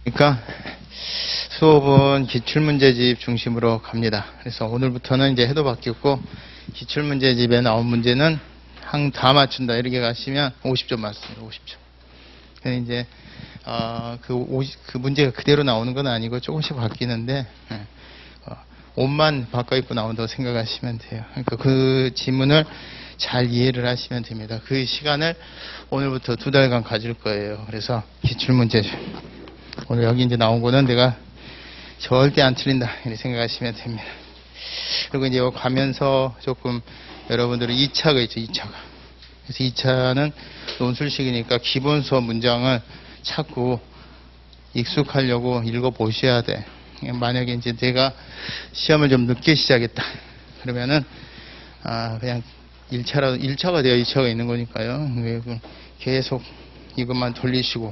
그러니까 수업은 기출문제집 중심으로 갑니다. 그래서 오늘부터는 이제 해도 바뀌었고 기출문제집에 나온 문제는 다 맞춘다 이렇게 가시면 50점 맞습니다. 50점. 근데 이제 그 문제가 그대로 나오는 건 아니고 조금씩 바뀌는데 옷만 바꿔 입고 나온다고 생각하시면 돼요. 그러니까 그 지문을 잘 이해를 하시면 됩니다. 그 시간을 오늘부터 2달간 가질 거예요. 그래서 기출문제 오늘 여기 이제 나온 거는 내가 절대 안 틀린다 이렇게 생각하시면 됩니다. 그리고 이제 여기 가면서 조금 여러분들은 2차가 있죠. 2차가. 그래서 2차는 논술식이니까 기본 수업 문장을 자꾸 익숙하려고 읽어보셔야 돼. 만약에 이제 내가 시험을 좀 늦게 시작했다. 그러면은, 그냥 1차가 되어 2차가 있는 거니까요. 계속 이것만 돌리시고,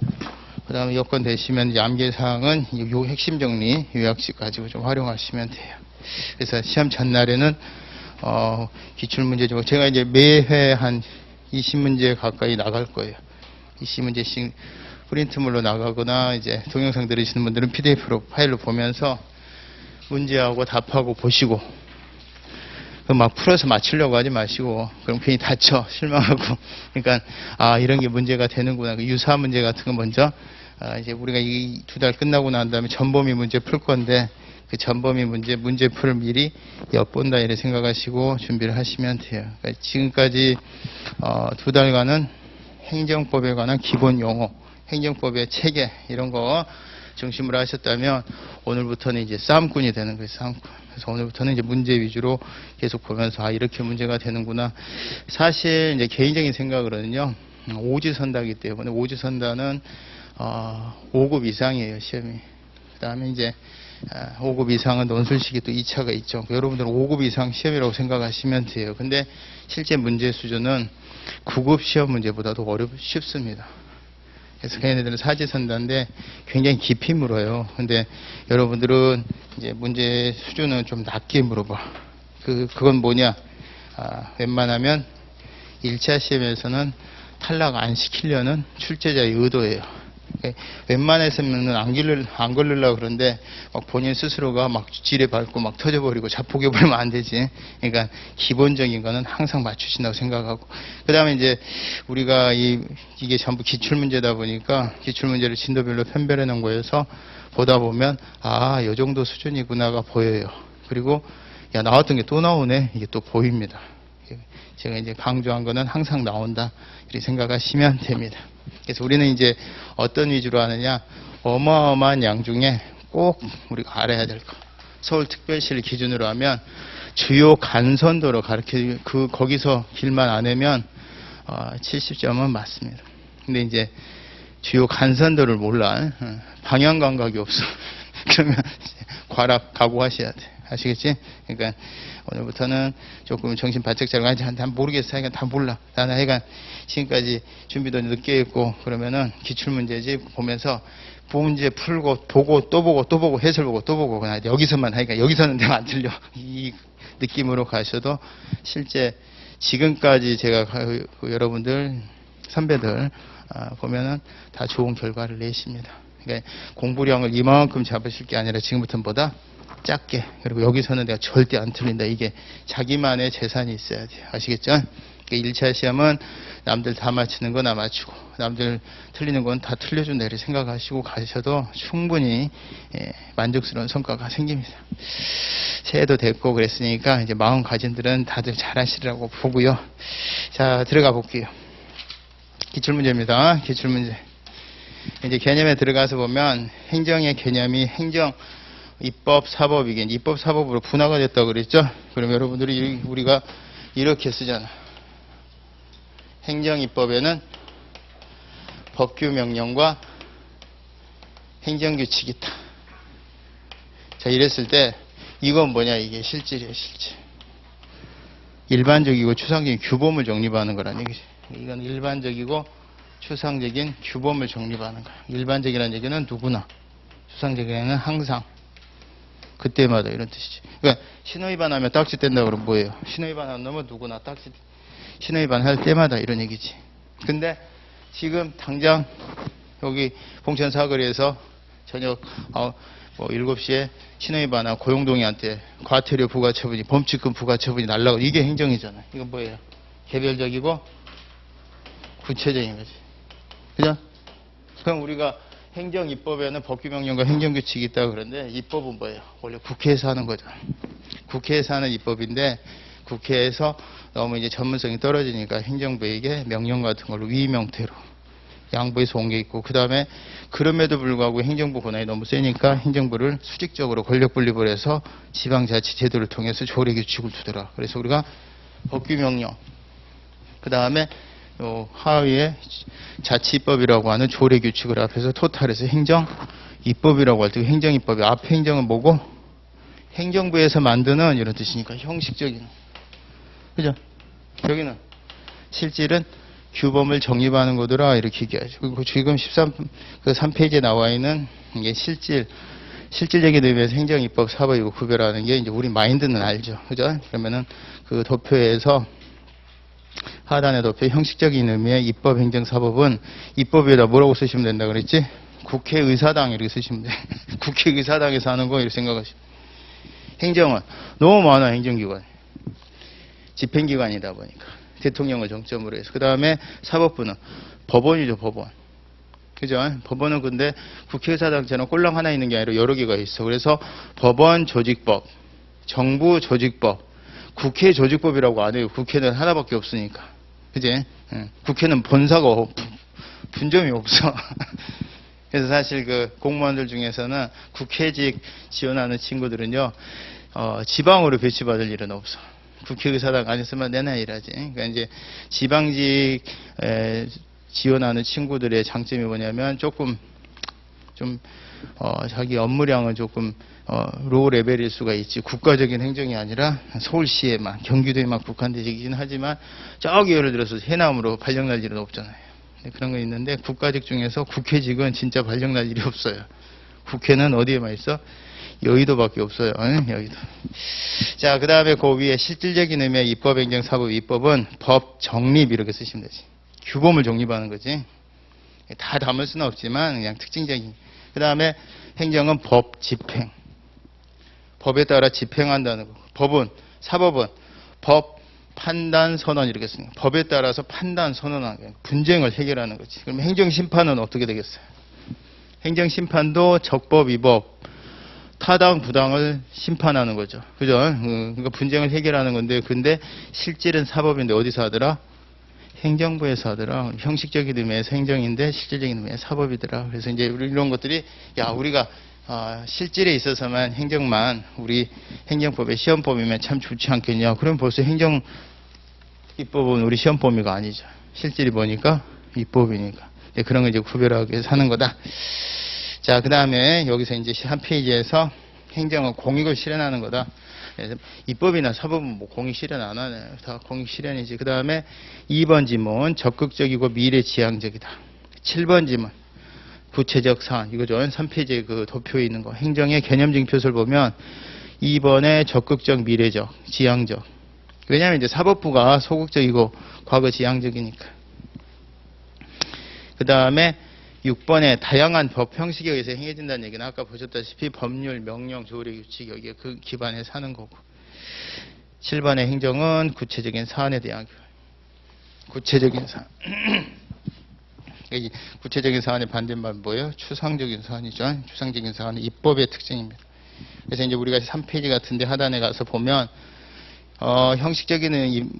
그 다음에 여건 되시면 이제 암기사항은 요 핵심 정리, 요약식 가지고 좀 활용하시면 돼요. 그래서 시험 전날에는, 기출문제 중, 제가 이제 매회 한 20문제 가까이 나갈 거예요. 20문제씩 프린트물로 나가거나 이제 동영상 들으시는 분들은 PDF로 파일로 보면서 문제하고 답하고 보시고 막 풀어서 맞추려고 하지 마시고 그럼 괜히 다쳐 실망하고 그러니까 이런 게 문제가 되는구나 그 유사 문제 같은 거 먼저 이제 우리가 이 2달 끝나고 난 다음에 전범위 문제 풀 건데 그 전범위 문제풀을 미리 엿본다 이렇게 생각하시고 준비를 하시면 돼요. 그러니까 지금까지 2달간은 행정법에 관한 기본 용어 행정법의 체계 이런 거 중심으로 하셨다면 오늘부터는 이제 싸움꾼이 되는 거예요. 싸움꾼. 그래서 오늘부터는 이제 문제 위주로 계속 보면서 이렇게 문제가 되는구나. 사실 이제 개인적인 생각으로는요. 오지선다기 때문에 오지선다는 5급 이상이에요. 시험이. 그 다음에 이제 5급 이상은 논술식이 또 2차가 있죠. 여러분들은 5급 이상 시험이라고 생각하시면 돼요. 근데 실제 문제 수준은 9급 시험 문제보다도 쉽습니다. 그래서 걔네들은 사지선다인데 굉장히 깊이 물어요. 근데 여러분들은 이제 문제 수준은 좀 낮게 물어봐. 그건 뭐냐? 웬만하면 1차 시험에서는 탈락 안 시키려는 출제자의 의도예요. 웬만해서는 안 걸리려고 그러는데 막 본인 스스로가 막 지뢰 밟고 막 터져버리고 자폭해버리면 안 되지. 그러니까 기본적인 거는 항상 맞추신다고 생각하고 그 다음에 이제 우리가 이게 전부 기출문제다 보니까 기출문제를 진도별로 편별해 놓은 거여서 보다 보면 요 정도 수준이구나가 보여요. 그리고 나왔던 게 또 나오네 이게 또 보입니다. 제가 이제 강조한 거는 항상 나온다 이렇게 생각하시면 됩니다. 그래서 우리는 이제 어떤 위주로 하느냐 어마어마한 양 중에 꼭 우리가 알아야 될 거 서울특별시를 기준으로 하면 주요 간선도로 거기서 길만 안 하면 70점은 맞습니다. 근데 이제 주요 간선도를 몰라 방향 감각이 없어 그러면 과락 각오하셔야 돼. 아시겠지? 그러니까 오늘부터는 조금 정신 바짝 차리고 다 모르겠어. 하여간 다 몰라. 나는 하여간 지금까지 준비도 늦게 했고 그러면은 기출문제지 보면서 문제 풀고 보고 또 보고 또 보고 해설 보고 또 보고 그냥 여기서만 하니까 여기서는 내가 안 틀려. 이 느낌으로 가셔도 실제 지금까지 제가 여러분들 선배들 보면은 다 좋은 결과를 내십니다. 그러니까 공부량을 이만큼 잡으실 게 아니라 지금부터는 보다 작게 그리고 여기서는 내가 절대 안 틀린다. 이게 자기만의 재산이 있어야 돼요. 아시겠죠? 1차 시험은 남들 다 맞추는 거 나 맞추고 남들 틀리는 건 다 틀려준다 이렇게 생각하시고 가셔도 충분히 만족스러운 성과가 생깁니다. 새해도 됐고 그랬으니까 이제 마음가짐들은 다들 잘하시리라고 보고요. 자 들어가 볼게요. 기출문제입니다. 기출문제. 이제 개념에 들어가서 보면 행정의 개념이 행정 입법, 사법이긴 입법, 사법으로 분화가 됐다고 그랬죠? 그럼 여러분들이 우리가 이렇게 쓰잖아. 행정입법에는 법규명령과 행정규칙이 있다. 자, 이랬을 때 이건 뭐냐? 이게 실질이에요, 실질. 일반적이고 추상적인 규범을 정립하는 거란 얘기지. 이건 일반적이고 추상적인 규범을 정립하는 거야. 일반적이라는 얘기는 누구나, 추상적이는 항상. 그때마다 이런 뜻이지. 그러니까 신호위반하면 딱지 뗀다 그러면 뭐예요? 신호위반하는 놈은 누구나 딱지 신호위반 할 때마다 이런 얘기지. 근데 지금 당장 여기 봉천 사거리에서 저녁 7시에 신호위반한 고용동의한테 과태료 부과처분이 범칙금 부과처분이 날라가고 이게 행정이잖아요. 이건 뭐예요? 개별적이고 구체적인 거지. 그죠? 그럼 우리가 행정입법에는 법규명령과 행정규칙이 있다고 그러는데 입법은 뭐예요? 원래 국회에서 하는 거죠. 국회에서 하는 입법인데 국회에서 너무 이제 전문성이 떨어지니까 행정부에게 명령 같은 걸로 위임형태로 양보해서 온 게 있고, 그 다음에 그럼에도 불구하고 행정부 권한이 너무 세니까 행정부를 수직적으로 권력 분립을 해서 지방자치제도를 통해서 조례규칙을 두더라. 그래서 우리가 법규명령, 그 다음에 하위에 자치입법이라고 하는 조례규칙을 앞에서 토탈해서 행정입법이라고 할 때 행정입법이 앞에 행정은 뭐고? 행정부에서 만드는 이런 뜻이니까 형식적인. 그죠? 여기는 실질은 규범을 정립하는 거더라 이렇게 얘기하죠. 그리고 지금 3페이지에 나와 있는 이게 실질적인 의미에서 행정입법, 사법이고 구별하는 게 이제 우리 마인드는 알죠. 그죠? 그러면은 그 도표에서 하단의 도표 형식적인 의미의 입법, 행정, 사법은 입법에다 뭐라고 쓰시면 된다 그랬지? 국회의사당 이렇게 쓰시면 돼. 국회의사당에서 하는 거 이렇게 생각하시면. 행정은 너무 많아 행정기관. 집행기관이다 보니까. 대통령을 정점으로 해서. 그 다음에 사법부는 법원이죠, 법원. 그죠? 법원은 근데 국회의사당처럼 꼴랑 하나 있는 게 아니라 여러 개가 있어. 그래서 법원 조직법, 정부 조직법, 국회 조직법이라고 안 해요. 국회는 하나밖에 없으니까. 그지? 국회는 본사가 분점이 없어. 그래서 사실 그 공무원들 중에서는 국회직 지원하는 친구들은요, 지방으로 배치받을 일은 없어. 국회의사당 안 했으면 내내 일하지. 그러니까 이제 지방직 지원하는 친구들의 장점이 뭐냐면 조금 좀 자기 업무량은 조금 로우 레벨일 수가 있지. 국가적인 행정이 아니라 서울시에만, 경기도에만 국한되긴 하지만 저기 예를 들어서 해남으로 발령날 일은 없잖아요. 그런 거 있는데 국가직 중에서 국회직은 진짜 발령날 일이 없어요. 국회는 어디에만 있어? 여의도밖에 없어요. 여의도. 자, 그 다음에 그 위에 실질적인 의미의 입법, 행정, 사법, 입법은 법 정립 이렇게 쓰시면 되지. 규범을 정립하는 거지. 다 담을 수는 없지만 그냥 특징적인. 그 다음에 행정은 법 집행. 법에 따라 집행한다는 거. 법은, 사법은 법 판단 선언 이렇게 씁니다. 법에 따라서 판단 선언하는 거예요. 분쟁을 해결하는 거지. 그럼 행정심판은 어떻게 되겠어요? 행정심판도 적법, 위법, 타당, 부당을 심판하는 거죠. 그죠? 그러니까 분쟁을 해결하는 건데, 근데 실질은 사법인데 어디서 하더라? 행정부에서 하더라. 형식적인 의미에서 행정인데 실질적인 의미에서 사법이더라. 그래서 이제 이런 것들이, 야, 우리가 실질에 있어서만 행정만 우리 행정법의 시험범위면 참 좋지 않겠냐. 그럼 벌써 행정입법은 우리 시험범위가 아니죠. 실질이 뭐니까? 입법이니까. 그런 거 이제 구별하기 위해서 하는 거다. 자, 그 다음에 여기서 이제 한 페이지에서 행정은 공익을 실현하는 거다. 그래서 입법이나 사법은 뭐 공익 실현 안 하네. 다 공익 실현이지. 그 다음에 2번 지문 적극적이고 미래지향적이다. 7번 지문 구체적 사안 이거죠. 3페이지에 그 도표에 있는 거. 행정의 개념적인 표시를 보면 2번에 적극적, 미래적, 지향적. 왜냐하면 이제 사법부가 소극적이고 과거 지향적이니까. 그 다음에 6번에 다양한 법 형식에 의해서 행해진다는 얘기는 아까 보셨다시피 법률, 명령, 조례, 규칙 여기에 그 기반에서 하는 거고. 7번의 행정은 구체적인 사안에 대한 구체적인 사안. 이 구체적인 사안의 반대말은 뭐예요? 추상적인 사안이죠. 추상적인 사안은 입법의 특징입니다. 그래서 이제 우리가 3페이지 같은데 하단에 가서 보면 형식적인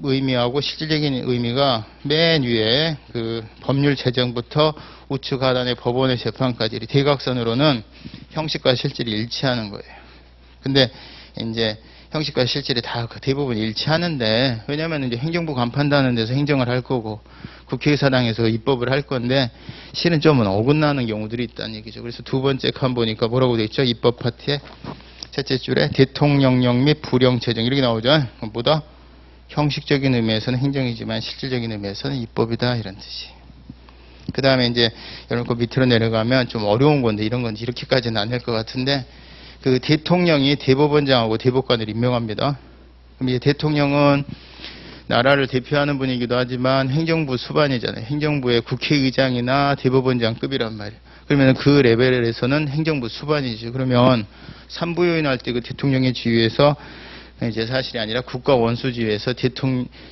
의미하고 실질적인 의미가 맨 위에 그 법률 제정부터 우측 하단의 법원의 재판까지 대각선으로는 형식과 실질이 일치하는 거예요. 근데 이제 형식과 실질이 다 대부분 일치하는데, 왜냐하면 이제 행정부 간판다는 데서 행정을 할 거고 국회의사당에서 입법을 할 건데 실은 좀 어긋나는 경우들이 있다는 얘기죠. 그래서 두 번째 칸 보니까 뭐라고 돼 있죠? 입법 파트에 셋째 줄에 대통령령 및 부령제정 이렇게 나오죠. 뭐다? 형식적인 의미에서는 행정이지만 실질적인 의미에서는 입법이다 이런 뜻이. 그 다음에 이제 이런 거 밑으로 내려가면 좀 어려운 건데 이런 건 이렇게까지는 안 될 것 같은데, 그 대통령이 대법원장하고 대법관을 임명합니다. 그럼 이제 대통령은 나라를 대표하는 분이기도 하지만 행정부 수반이잖아요. 행정부의 국회의장이나 대법원장급이란 말이에요. 그러면 그 레벨에서는 행정부 수반이죠. 그러면 삼부요인 할 때 그 대통령의 지위에서 이제 사실이 아니라 국가 원수지위에서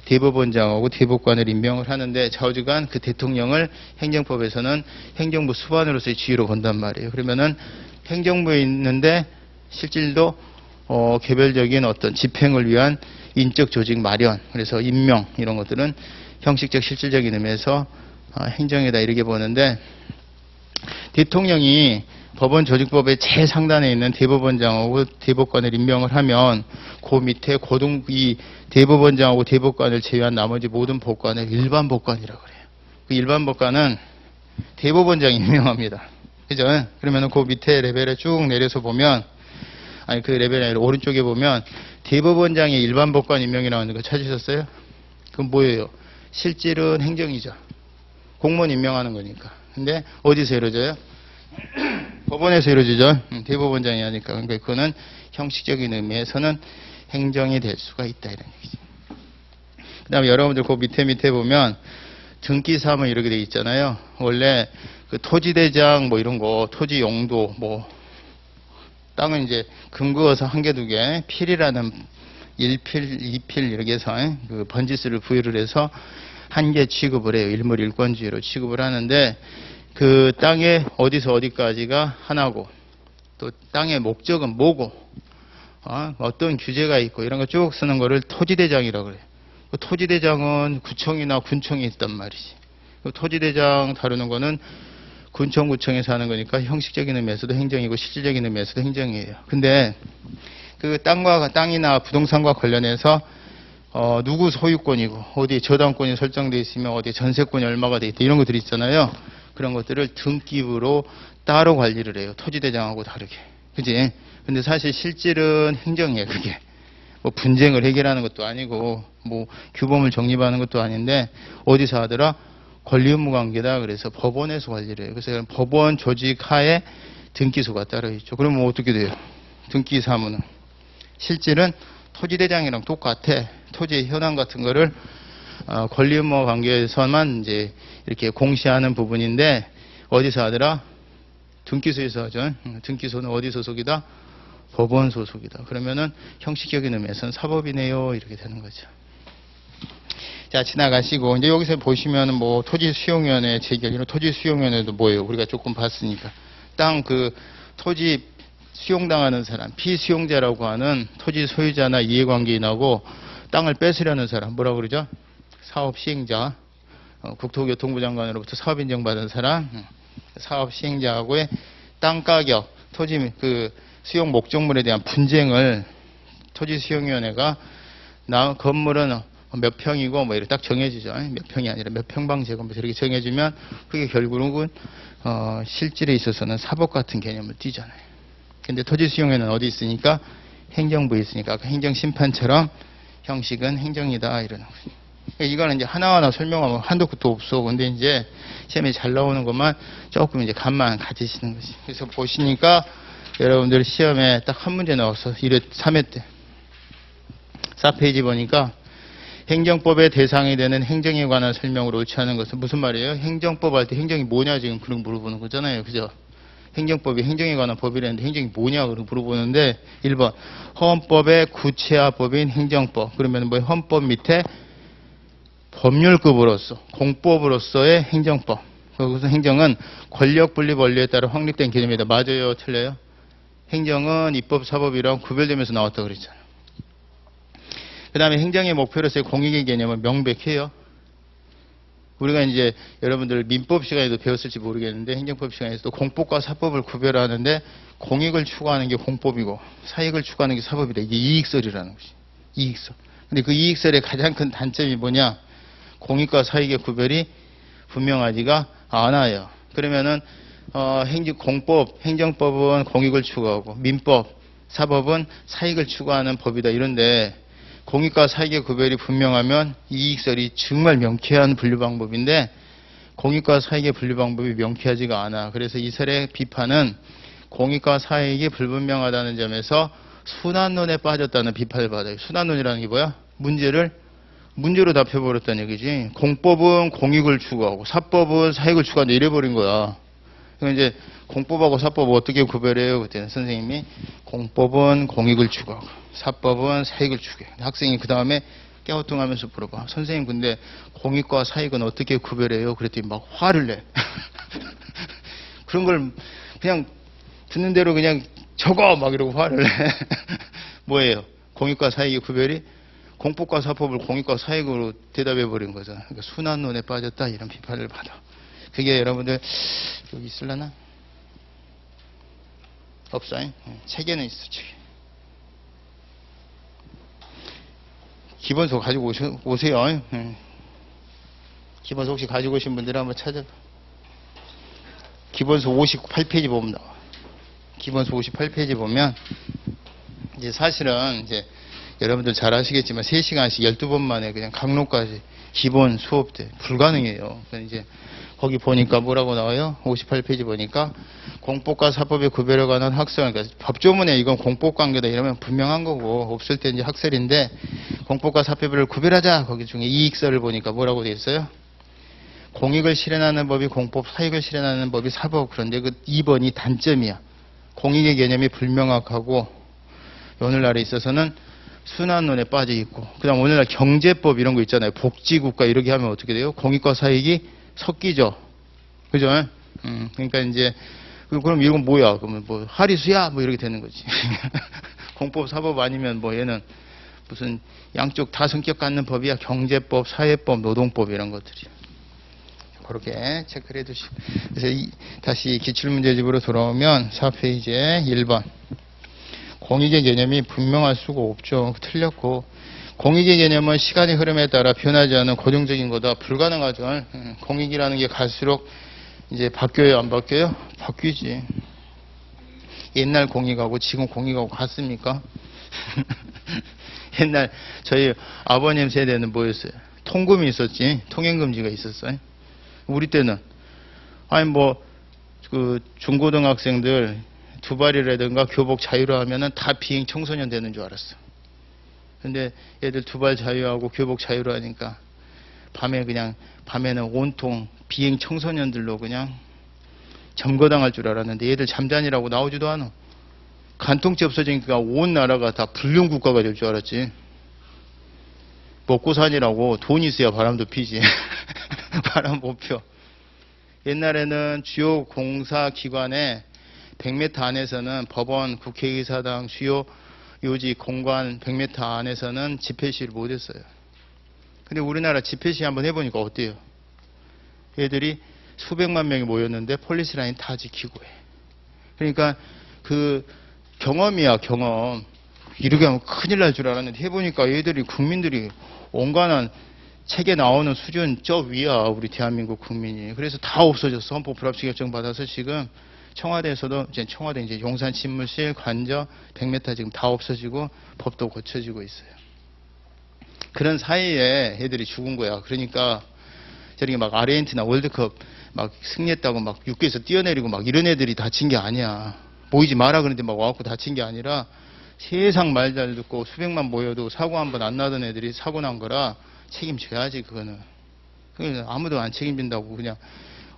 대법원장하고 대법관을 임명을 하는데 좌우지간 그 대통령을 행정법에서는 행정부 수반으로서의 지위로 본단 말이에요. 그러면은 행정부에 있는데 실질도 개별적인 어떤 집행을 위한 인적 조직 마련, 그래서 임명 이런 것들은 형식적 실질적인 의미에서 행정이다 이렇게 보는데, 대통령이 법원 조직법의 최상단에 있는 대법원장하고 대법관을 임명을 하면 그 밑에 이 대법원장하고 대법관을 제외한 나머지 모든 법관을 일반 법관이라고 그래요. 그 일반 법관은 대법원장이 임명합니다. 그죠? 그러면 그 밑에 레벨에 쭉 내려서 보면, 아니 그 레벨이 아니라 오른쪽에 보면 대법원장의 일반 법관 임명이 나오는 거 찾으셨어요? 그건 뭐예요? 실질은 행정이죠. 공무원 임명하는 거니까. 근데 어디서 이루어져요? 법원에서 이루어지죠. 대법원장이 하니까. 그러니까 그거는 형식적인 의미에서는 행정이 될 수가 있다 이런 얘기죠. 그 다음에 여러분들 그 밑에 보면 등기사무 이렇게 돼 있잖아요. 원래 그 토지대장 뭐 이런 거, 토지 용도 뭐 땅은 이제 금그어서 한 개 두 개, 필이라는 1필, 2필 이렇게 해서 그 번지수를 부여를 해서 한 개 취급을 해요. 일물 일권주의로 취급을 하는데, 그 땅에 어디서 어디까지가 하나고, 또 땅의 목적은 뭐고, 어떤 규제가 있고 이런 거 쭉 쓰는 거를 토지대장이라고 그래요. 그 토지대장은 구청이나 군청이 있단 말이지. 그 토지대장 다루는 거는 군청, 구청에서 하는 거니까 형식적인 의미에서도 행정이고 실질적인 의미에서도 행정이에요. 근데 그 땅이나 부동산과 관련해서 누구 소유권이고 어디 저당권이 설정되어 있으면 어디 전세권이 얼마가 돼 있다 이런 것들이 있잖아요. 그런 것들을 등기부로 따로 관리를 해요. 토지대장하고 다르게. 그지? 근데 사실 실질은 행정이에요. 그게. 뭐 분쟁을 해결하는 것도 아니고 뭐 규범을 정립하는 것도 아닌데 어디서 하더라? 권리 의무 관계다. 그래서 법원에서 관리를 해요. 그래서 법원 조직 하에 등기소가 따로 있죠. 그러면 어떻게 돼요? 등기 사무는 실질은 토지대장이랑 똑같아. 토지 현황 같은 거를 권리 의무 관계에서만 이제 이렇게 공시하는 부분인데 어디서 하더라? 등기소에서 하죠. 등기소는 어디 소속이다? 법원 소속이다. 그러면은 형식적인 의미에서는 사법이네요. 이렇게 되는 거죠. 자, 지나가시고 이제 여기서 보시면은 뭐 토지수용위원회 재결, 이런 토지수용위원회도 뭐예요? 우리가 조금 봤으니까 땅 그 토지 수용당하는 사람, 피수용자라고 하는 토지 소유자나 이해관계인하고 땅을 뺏으려는 사람, 뭐라고 그러죠? 사업 시행자, 국토교통부 장관으로부터 사업 인정받은 사람, 사업 시행자하고의 땅 가격, 토지 그 수용 목적물에 대한 분쟁을 토지수용위원회가 건물은 몇 평이고 뭐 이렇게 딱 정해지죠. 몇 평이 아니라 몇 평방제곱미터 이렇게 정해지면 그게 결국은 실질에 있어서는 사법 같은 개념을 띠잖아요. 근데 토지수용회는 어디 있으니까? 행정부에 있으니까 아까 행정심판처럼 형식은 행정이다 이러는 거죠. 그러니까 이거는 이제 하나하나 설명하면 한도 끝도 없어. 근데 이제 시험에 잘 나오는 것만 조금 이제 감만 가지시는 거지. 그래서 보시니까 여러분들 시험에 딱 한 문제 나왔어. 3회 때. 4페이지 보니까 행정법의 대상이 되는 행정에 관한 설명을 옳지 않은 것은 무슨 말이에요? 행정법 할 때 행정이 뭐냐 지금 그런 물어보는 거잖아요. 그죠? 행정법이 행정에 관한 법이라는데 행정이 뭐냐 그런 물어보는데 1번 헌법의 구체화법인 행정법. 그러면 뭐 헌법 밑에 법률급으로서 공법으로서의 행정법. 거기서 행정은 권력 분립 원리에 따라 확립된 개념이다. 맞아요? 틀려요? 행정은 입법, 사법이랑 구별되면서 나왔다고 그랬잖아요. 그 다음에 행정의 목표로서의 공익의 개념은 명백해요. 우리가 이제 여러분들 민법 시간에도 배웠을지 모르겠는데 행정법 시간에서도 공법과 사법을 구별하는데 공익을 추구하는 게 공법이고 사익을 추구하는 게 사법이다. 이게 이익설이라는 것이. 이익설. 근데 그 이익설의 가장 큰 단점이 뭐냐? 공익과 사익의 구별이 분명하지가 않아요. 그러면은 행정법은 공익을 추구하고 민법, 사법은 사익을 추구하는 법이다. 이런데 공익과 사익의 구별이 분명하면 이익설이 정말 명쾌한 분류 방법인데 공익과 사익의 분류 방법이 명쾌하지가 않아. 그래서 이 설의 비판은 공익과 사익이 불분명하다는 점에서 순환론에 빠졌다는 비판을 받아요. 순환론이라는 게 뭐야? 문제로 답해버렸다는 얘기지. 공법은 공익을 추구하고 사법은 사익을 추구한다 이래버린 거야. 그럼 이제 공법하고 사법 어떻게 구별해요? 그때는 선생님이 공법은 공익을 추구하고 사법은 사익을 추구해. 학생이 그 다음에 깨우뚱하면서 물어봐. 선생님 근데 공익과 사익은 어떻게 구별해요? 그랬더니 막 화를 내. 그런 걸 그냥 듣는 대로 그냥 적어 막 이러고 화를 내. 뭐예요? 공익과 사익의 구별이 공법과 사법을 공익과 사익으로 대답해 버린 거잖아. 그러니까 순환론에 빠졌다 이런 비판을 받아. 그게 여러분들 여기 있을라나? 없어요? 책에는 있어. 책에. 기본서 가지고 오세요. 기본서 혹시 가지고 오신 분들 한번 찾아봐. 기본서 58페이지 보면 나와. 기본서 58페이지 보면 이제 사실은 이제 여러분들 잘 아시겠지만 3시간씩 12번 만에 그냥 강론까지 기본 수업 때 불가능해요. 그래서 이제 거기 보니까 뭐라고 나와요? 58페이지 보니까 공법과 사법의 구별에 관한 학설, 그러니까 법조문에 이건 공법 관계다 이러면 분명한 거고 없을 때 이제 학설인데 공법과 사법을 구별하자. 거기 중에 이익설을 보니까 뭐라고 돼 있어요? 공익을 실현하는 법이 공법, 사익을 실현하는 법이 사법. 그런데 그 2번이 단점이야. 공익의 개념이 불명확하고 오늘날에 있어서는 순환론에 빠져 있고, 그 다음 오늘날 경제법 이런 거 있잖아요. 복지국가 이렇게 하면 어떻게 돼요? 공익과 사익이 섞이죠. 그죠? 그러니까 이제 그럼 이건 뭐야? 그러면 뭐 하리수야? 뭐 이렇게 되는 거지. 공법, 사법 아니면 뭐 얘는 무슨 양쪽 다 성격 갖는 법이야. 경제법, 사회법, 노동법 이런 것들이. 그렇게 체크를 해두시고. 그래서 다시 기출문제집으로 돌아오면 4페이지에 1번. 공익의 개념이 분명할 수가 없죠. 틀렸고. 공익의 개념은 시간의 흐름에 따라 변하지 않는 고정적인 거다. 불가능하죠. 공익이라는 게 갈수록 이제 바뀌어요, 안 바뀌어요? 바뀌지. 옛날 공익하고 지금 공익하고 같습니까? 옛날 저희 아버님 세대는 뭐였어요? 통금이 있었지. 통행금지가 있었어요. 우리 때는 아니 뭐 그 중고등학생들 두발이라든가 교복 자유로 하면은 다 비행 청소년 되는 줄 알았어. 근데 애들 두발 자유하고 교복 자유로 하니까 밤에는 온통 비행 청소년들로 그냥 점거당할 줄 알았는데 얘들 잠자니라고 나오지도 않아. 간통죄 없어지니까 온 나라가 다 불륜 국가가 될 줄 알았지. 먹고 사니라고 돈 있어야 바람도 피지. 바람 못 펴. 옛날에는 주요 공사기관에 100m 안에서는 법원, 국회의사당, 주요 요직, 공관 100m 안에서는 집회 시위를 못했어요. 근데 우리나라 집회 시위 한번 해보니까 어때요? 애들이 수백만 명이 모였는데 폴리스 라인 다 지키고 해. 그러니까 그 경험이야, 경험. 이렇게 하면 큰일 날 줄 알았는데 해보니까 애들이 국민들이 온갖한 책에 나오는 수준 저 위야, 우리 대한민국 국민이. 그래서 다 없어졌어. 헌법 불합치 결정 받아서 지금 청와대에서도 청와대 이제 용산 집무실, 관저 100m 지금 다 없어지고 법도 고쳐지고 있어요. 그런 사이에 애들이 죽은 거야. 그러니까 저렇게 막 아르헨티나 월드컵 막 승리했다고 막 육교에서 뛰어내리고 막 이런 애들이 다친 게 아니야. 모이지 마라 그러는데 막 와갖고 다친 게 아니라 세상 말 잘 듣고 수백만 모여도 사고 한 번 안 나던 애들이 사고 난 거라 책임져야지 그거는. 아무도 안 책임진다고 그냥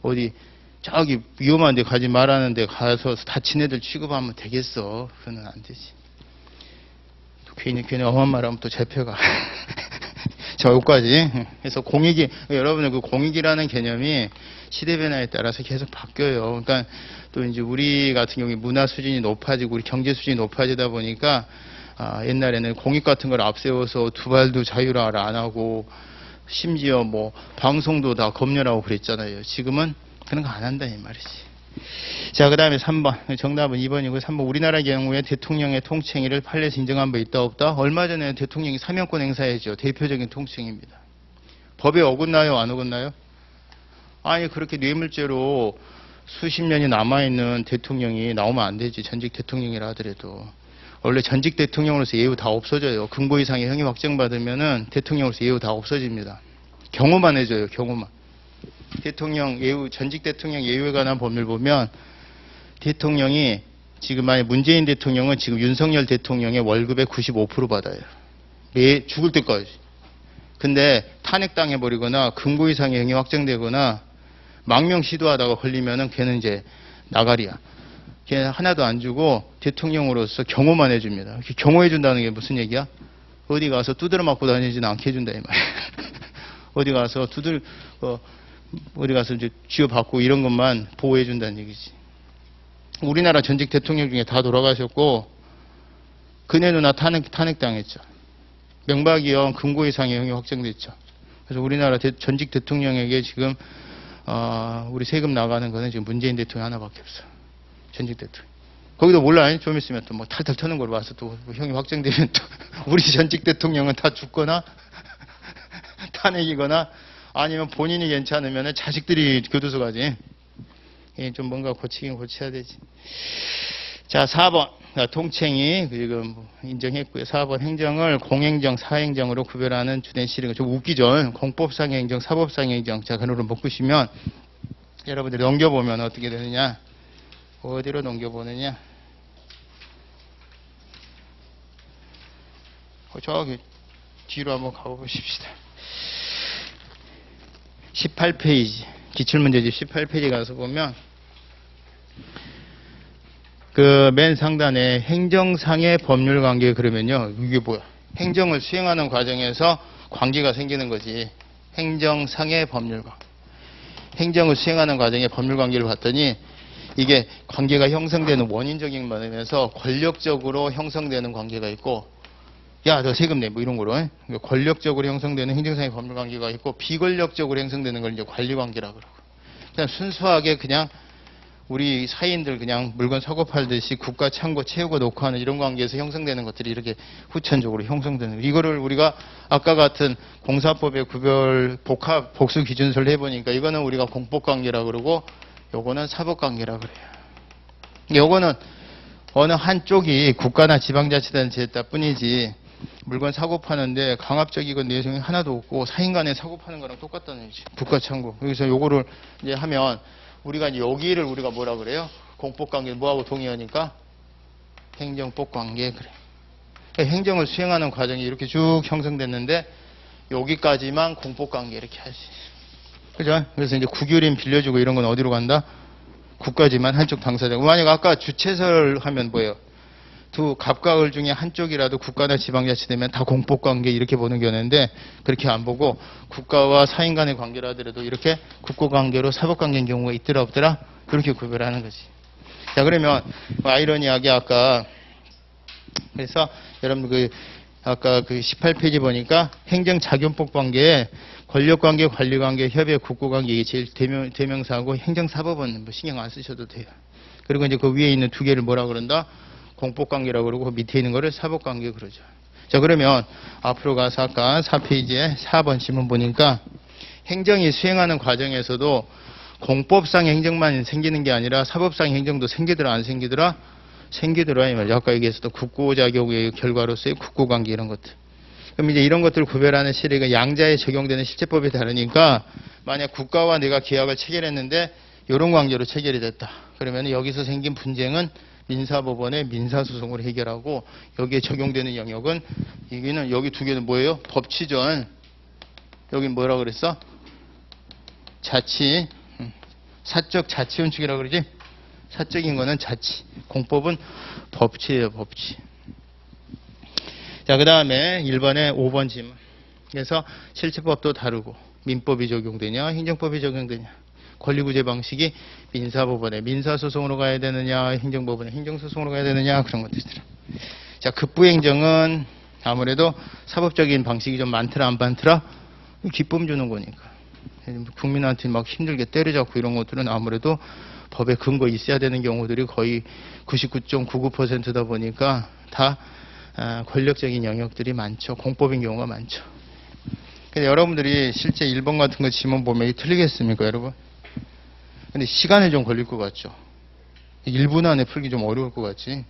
어디 저기 위험한 데 가지 말라는 데 가서 다친 애들 취급하면 되겠어. 그거는 안 되지. 괜히 험한 말 하면 또 잡혀가. 자, 여기까지. 그래서 공익이, 여러분들 그 공익이라는 개념이 시대 변화에 따라서 계속 바뀌어요. 그러니까 또 이제 우리 같은 경우에 문화 수준이 높아지고 우리 경제 수준이 높아지다 보니까 옛날에는 공익 같은 걸 앞세워서 두발도 자유화를 안 하고 심지어 뭐 방송도 다 검열하고 그랬잖아요. 지금은 그런 거 안 한다 이 말이지. 자, 그 다음에 3번. 정답은 2번이고 3번. 우리나라의 경우에 대통령의 통칭의를 판례에서 인정한 바 있다 없다? 얼마 전에 대통령이 사면권 행사했죠. 대표적인 통칭입니다. 법에 어긋나요? 안 어긋나요? 아니 그렇게 뇌물죄로 수십 년이 남아있는 대통령이 나오면 안 되지. 전직 대통령이라 하더라도. 원래 전직 대통령으로서 예우 다 없어져요. 금고 이상의 형이 확정받으면은 대통령으로서 예우 다 없어집니다. 경호만 해줘요. 경호만. 대통령 예우, 전직 대통령 예우에 관한 법률 보면 대통령이 지금 만약 문재인 대통령은 지금 윤석열 대통령의 월급의 95% 받아요. 매 죽을 때까지. 근데 탄핵당해버리거나 금고 이상의 형이 확정되거나 망명 시도하다가 걸리면은 걔는 이제 나가리야. 걔 하나도 안 주고 대통령으로서 경호만 해줍니다. 경호해준다는 게 무슨 얘기야? 어디 가서 두드려 맞고 다니지는 않게 해준다 이 말이야. 어디 가서 어디 가서 이제 쥐어받고 이런 것만 보호해준다는 얘기지. 우리나라 전직 대통령 중에 다 돌아가셨고 그네 누나 탄핵당했죠. 명박이형 금고 이상의 형이 확정됐죠. 그래서 우리나라 전직 대통령에게 지금 우리 세금 나가는 거는 지금 문재인 대통령 하나밖에 없어. 전직 대통령. 거기도 몰라. 좀 있으면 또 뭐 탈탈 터는 걸 와서 또 형이 확정되면 또 우리 전직 대통령은 다 죽거나 탄핵이거나 아니면 본인이 괜찮으면 자식들이 교도소 가지. 좀 뭔가 고치긴 고쳐야 되지. 자, 4번. 통칭이 지금 인정했고요. 4번 행정을 공행정, 사행정으로 구별하는 주된 시리가 좀 웃기죠. 공법상의 행정, 사법상의 행정. 자, 그거를 묶으시면 여러분들이 넘겨보면 어떻게 되느냐. 어디로 넘겨보느냐. 저기 뒤로 한번 가보십시다. 18페이지. 기출문제집 18페이지 가서 보면 그 맨 상단에 행정상의 법률 관계 그러면요. 이게 뭐야? 행정을 수행하는 과정에서 관계가 생기는 거지. 행정상의 법률 관계. 행정을 수행하는 과정에 법률 관계를 봤더니 이게 관계가 형성되는 원인적인 면에서 권력적으로 형성되는 관계가 있고 야, 너 세금 내. 뭐 이런 거로. 그러니까 권력적으로 형성되는 행정상의 법률 관계가 있고 비권력적으로 형성되는 걸 이제 관리 관계라고 그러고. 그냥 순수하게 그냥 우리 사인들 그냥 물건 사고 팔듯이 국가 창고 채우고 놓고 하는 이런 관계에서 형성되는 것들이 이렇게 후천적으로 형성되는 이거를 우리가 아까 같은 공사법의 구별 복합 복수 기준서를 해보니까 이거는 우리가 공법관계라 그러고 요거는 사법관계라 그래요. 요거는 어느 한쪽이 국가나 지방자치단체에 따 뿐이지 물건 사고 파는데 강압적이건 내용이 하나도 없고 사인 간에 사고 파는 거랑 똑같다는 얘기지. 국가 창고. 여기서 요거를 이제 하면 우리가 이제 여기를 우리가 뭐라 그래요? 공법관계 뭐하고 동의하니까 행정법관계 그래. 그러니까 행정을 수행하는 과정이 이렇게 쭉 형성됐는데 여기까지만 공법관계 이렇게 하지. 그죠? 그래서 이제 구규림 빌려주고 이런 건 어디로 간다? 국가지만 한쪽 당사자. 만약 아까 주체설 하면 뭐예요? 두 갑각을 중에 한쪽이라도 국가나 지방자치 되면 다 공법관계 이렇게 보는 경우인데 그렇게 안 보고 국가와 사인 간의 관계라 하더라도 이렇게 국고관계로 사법관계인 경우가 있더라 없더라 그렇게 구별하는 거지. 자, 그러면 아이러니하게 아까 그래서 여러분 아까 18페이지 보니까 행정작용법 관계에 권력관계, 관리관계, 협의, 국고관계 이게 제일 대명사고 행정사법은 뭐 신경 안 쓰셔도 돼요. 그리고 이제 그 위에 있는 두 개를 뭐라 그런다? 공법관계라고 그러고 그 밑에 있는 거를 사법관계 그러죠. 자, 그러면 앞으로 가서 아까 4페이지에 4번 지문 보니까 행정이 수행하는 과정에서도 공법상의 행정만 생기는 게 아니라 사법상의 행정도 생기더라 안 생기더라? 생기더라 이 말이죠. 아까 얘기했었던 국고작용의 결과로서의 국고관계 이런 것들. 그럼 이제 이런 것들을 구별하는 시리가 양자에 적용되는 실제법이 다르니까 만약 국가와 내가 계약을 체결했는데 이런 관계로 체결이 됐다. 그러면 여기서 생긴 분쟁은 민사법원의 민사소송으로 해결하고 여기에 적용되는 영역은 여기는 여기 두 개는 뭐예요? 법치전. 여기 뭐라 그랬어? 자치. 사적 자치원칙이라고 그러지? 사적인 거는 자치. 공법은 법치예요, 법치. 자, 그 다음에 1번에 5번 지문. 그래서 실체법도 다르고 민법이 적용되냐, 행정법이 적용되냐. 권리구제 방식이 민사법원에 민사소송으로 가야 되느냐, 행정법원에 행정소송으로 가야 되느냐, 그런 것들이더라. 자, 급부행정은 아무래도 사법적인 방식이 좀 많더라, 안 많더라? 기쁨 주는 거니까. 국민한테 막 힘들게 때려잡고 이런 것들은 아무래도 법에 근거 있어야 되는 경우들이 거의 99.99%다 보니까 다 권력적인 영역들이 많죠. 공법인 경우가 많죠. 근데 여러분들이 실제 1번 같은 거 지문 보면 이게 틀리겠습니까, 여러분? 근데 시간이 좀 걸릴 것 같죠. 1분 안에 풀기 좀 어려울 것 같지.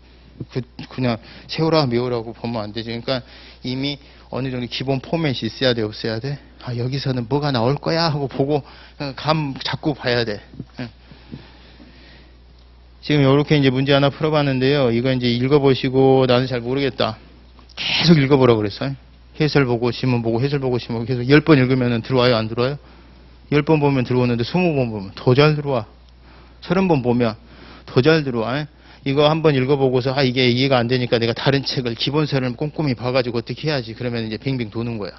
그냥 세우라 메우라고 보면 안 되지. 그러니까 이미 어느 정도 기본 포맷이 있어야 돼, 없어야 돼? 아, 여기서는 뭐가 나올 거야 하고 보고 감 잡고 봐야 돼. 지금 이렇게 이제 문제 하나 풀어봤는데요. 이거 이제 읽어보시고 나는 잘 모르겠다. 계속 읽어보라고 그랬어요. 해설 보고 지문 보고 해설 보고 지문 보고 계속 10번 읽으면 들어와요, 안 들어와요? 10번 보면 들어오는데 20번 보면 더 잘 들어와. 30번 보면 더 잘 들어와. 이거 한번 읽어보고서 이게 이해가 안 되니까 내가 다른 책을 기본서를 꼼꼼히 봐가지고 어떻게 해야지. 그러면 이제 빙빙 도는 거야.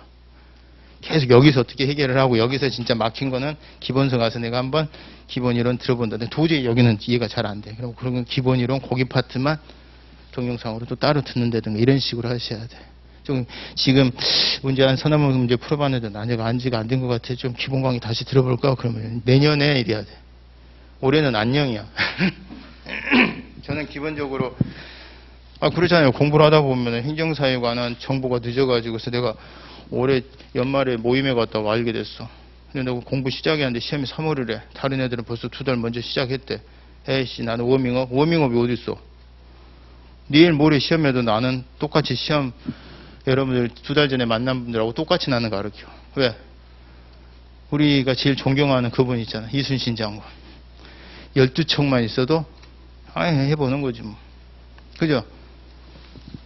계속 여기서 어떻게 해결을 하고 여기서 진짜 막힌 거는 기본서 가서 내가 한번 기본 이론 들어본다. 근데 도저히 여기는 이해가 잘 안 돼. 그럼 그런 기본 이론 거기 파트만 동영상으로 또 따로 듣는다든가 이런 식으로 하셔야 돼. 좀 지금 문제 한 서너 문제 풀어봤는데 나는 안지가 안 된 것 같아. 좀 기본 강의 다시 들어볼까? 그러면 내년에 이래야 돼. 올해는 안녕이야. 저는 기본적으로 그렇잖아요. 공부를 하다 보면 행정사에 관한 정보가 늦어가지고서 내가 올해 연말에 모임에 갔다가 알게 됐어. 근데 내가 공부 시작했는데 시험이 3월이래. 다른 애들은 벌써 2달 먼저 시작했대. 에이씨, 나는 워밍업이 어딨어. 내일 모레 시험에도 나는 똑같이 시험 여러분들 2달 전에 만난 분들하고 똑같이 나는 가르쳐. 왜? 우리가 제일 존경하는 그분 있잖아. 이순신 장군. 12척만 있어도 해보는 거지 뭐. 그죠?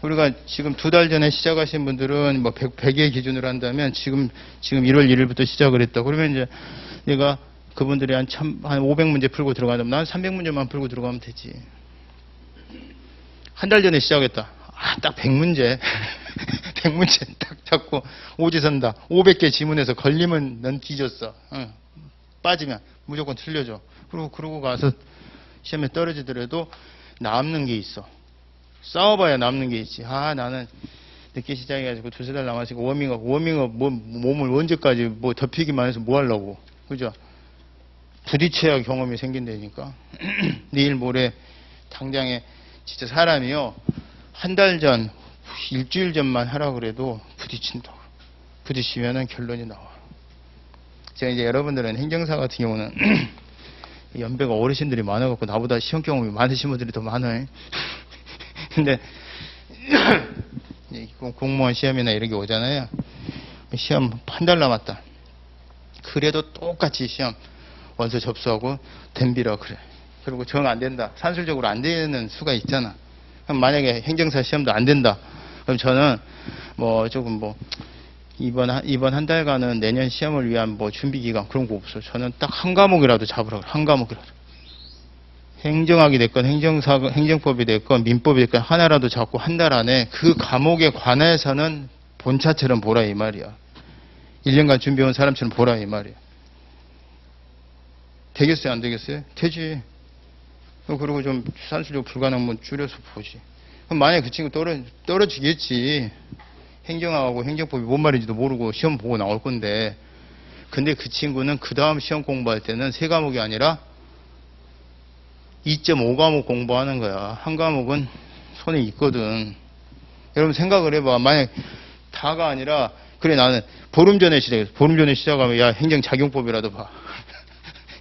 우리가 지금 2달 전에 시작하신 분들은 뭐 100의 기준으로 한다면 지금 1월 1일부터 시작을 했다. 그러면 이제 내가 그분들이 한 500문제 풀고 들어가면 난 300문제만 풀고 들어가면 되지. 한 달 전에 시작했다. 딱 100문제. 100문제 딱 잡고 오지선다. 500개 지문에서 걸리면 넌 뒤졌어. 빠지면 무조건 틀려줘. 그러고 가서 시험에 떨어지더라도 남는 게 있어. 싸워봐야 남는 게 있지. 나는 늦게 시작해가지고 2-3달 남았으니까 워밍업 몸을 언제까지 덮이기만 해서 뭐 하려고. 그죠? 부딪혀야 경험이 생긴다니까. 내일 모레 당장에 진짜 사람이요. 한 달 전, 일주일 전만 하라 그래도 부딪힌다고. 부딪히면은 결론이 나와. 제가 이제 여러분들은 행정사 같은 경우는 연배가 어르신들이 많아갖고 나보다 시험 경험이 많으신 분들이 더 많아요. 근데 공무원 시험이나 이런 게 오잖아요. 시험 한 달 남았다. 그래도 똑같이 시험 원서 접수하고 덤비라 그래. 그리고 정 안 된다. 산술적으로 안 되는 수가 있잖아. 그럼 만약에 행정사 시험도 안 된다. 그럼 저는 조금 이번 한 달간은 내년 시험을 위한 준비 기간 그런 거 없어. 저는 딱 한 과목이라도 잡으라고. 한 과목이라도. 행정학이 됐건 행정법이 됐건 민법이 됐건 하나라도 잡고 한 달 안에 그 과목에 관해서는 본차처럼 보라 이 말이야. 1년간 준비해온 사람처럼 보라 이 말이야. 되겠어요? 안 되겠어요? 되지. 그리고 좀 산술적 불가능하면 줄여서 보지. 그럼 만약에 그 친구 떨어지겠지. 행정학하고 행정법이 뭔 말인지도 모르고 시험 보고 나올 건데. 근데 그 친구는 그 다음 시험 공부할 때는 3과목이 아니라 2.5과목 공부하는 거야. 한 과목은 손에 있거든. 여러분 생각을 해봐. 만약 다가 아니라 그래 나는 보름 전에 시작하면 야 행정작용법이라도 봐.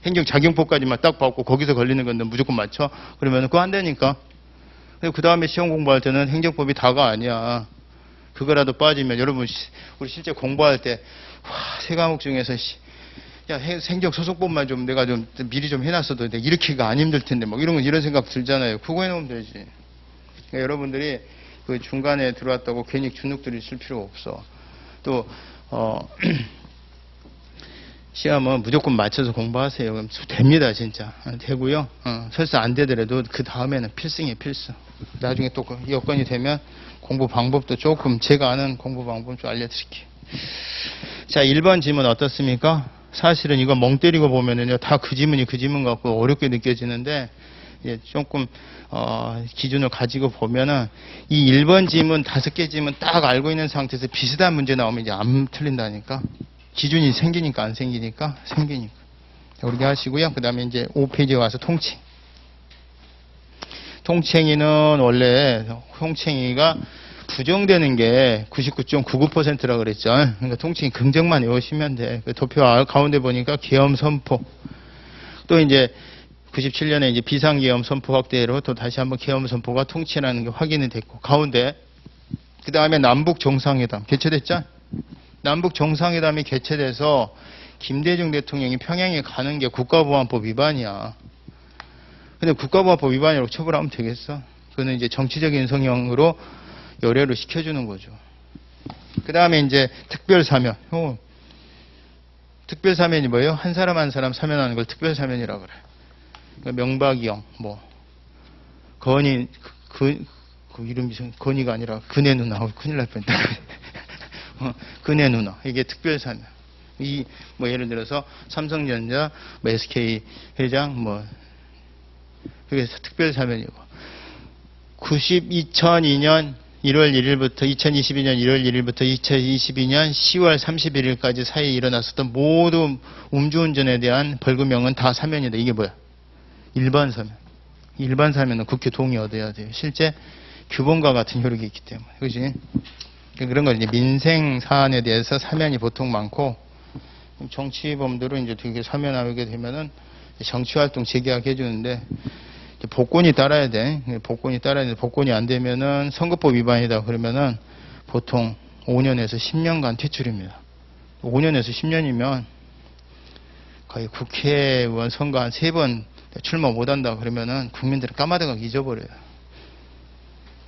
행정작용법까지만 딱 받고 거기서 걸리는 건데 무조건 맞춰? 그러면 그거 안 되니까. 그 다음에 시험 공부할 때는 행정법이 다가 아니야. 그거라도 빠지면 여러분 우리 실제 공부할 때 3과목 중에서 야 행정소송법만 좀 내가 좀 미리 좀 해놨어도 이렇게가 안 힘들 텐데 이런 생각 들잖아요. 그거 해놓으면 되지. 그러니까 여러분들이 그 중간에 들어왔다고 괜히 주눅들이 쓸 필요가 없어. 또 시험은 무조건 맞춰서 공부하세요. 그럼 됩니다, 진짜. 되고요. 설사 안 되더라도 그 다음에는 필승이에요, 필승. 나중에 또 여건이 되면 공부 방법도 조금 제가 아는 공부 방법 좀 알려드릴게요. 자, 1번 지문 어떻습니까? 사실은 이거 멍 때리고 보면은요, 다 그 지문 같고 어렵게 느껴지는데, 조금, 기준을 가지고 보면은, 이 1번 지문, 5개 지문 딱 알고 있는 상태에서 비슷한 문제 나오면 이제 안 틀린다니까. 기준이 생기니까 안 생기니까 생기니까. 그렇게 하시고요. 그 다음에 이제 5페이지에 와서 통칭. 통칭이는 원래 통칭이가 부정되는 게 99.99%라 그랬죠. 그러니까 통칭이 긍정만 외우시면 돼. 그 도표 가운데 보니까 계엄 선포. 또 이제 97년에 이제 비상계엄 선포 확대로 또 다시 한번 계엄 선포가 통치라는 게 확인이 됐고 가운데 그 다음에 남북 정상회담 개최됐죠. 남북 정상회담이 개최돼서 김대중 대통령이 평양에 가는 게 국가보안법 위반이야. 근데 국가보안법 위반이라고 처벌하면 되겠어? 그거는 이제 정치적인 성향으로 열애로 시켜주는 거죠. 그 다음에 이제 특별사면. 특별사면이 뭐예요? 한 사람 한 사람 사면하는 걸 특별사면이라고 그래. 그러니까 명박이형, 건희, 그 이름이 건희가 아니라 근혜 누나. 큰일 날 뻔했다. 근혜 누나. 이게 특별사면. 뭐 예를 들어서 삼성전자, 뭐 SK 회장, 뭐 그게 특별사면이고. 2002년 1월 1일부터 2022년 1월 1일부터 2022년 10월 31일까지 사이에 일어났었던 모든 음주운전에 대한 벌금형은 다 사면이다. 이게 뭐야? 일반 사면. 일반 사면은 국회 동의 얻어야 돼요. 실제 규범과 같은 효력이 있기 때문에. 그지? 그런 걸 이제 민생 사안에 대해서 사면이 보통 많고, 정치범들은 이제 되게 사면하게 되면은 정치활동 재계약해 주는데, 복권이 따라야 돼. 복권이 따라야 돼. 복권이 안 되면은 선거법 위반이다. 그러면은 보통 5년에서 10년간 퇴출입니다. 5년에서 10년이면 거의 국회의원 선거 한 3번 출마 못한다. 그러면은 국민들은 까마득하게 잊어버려요.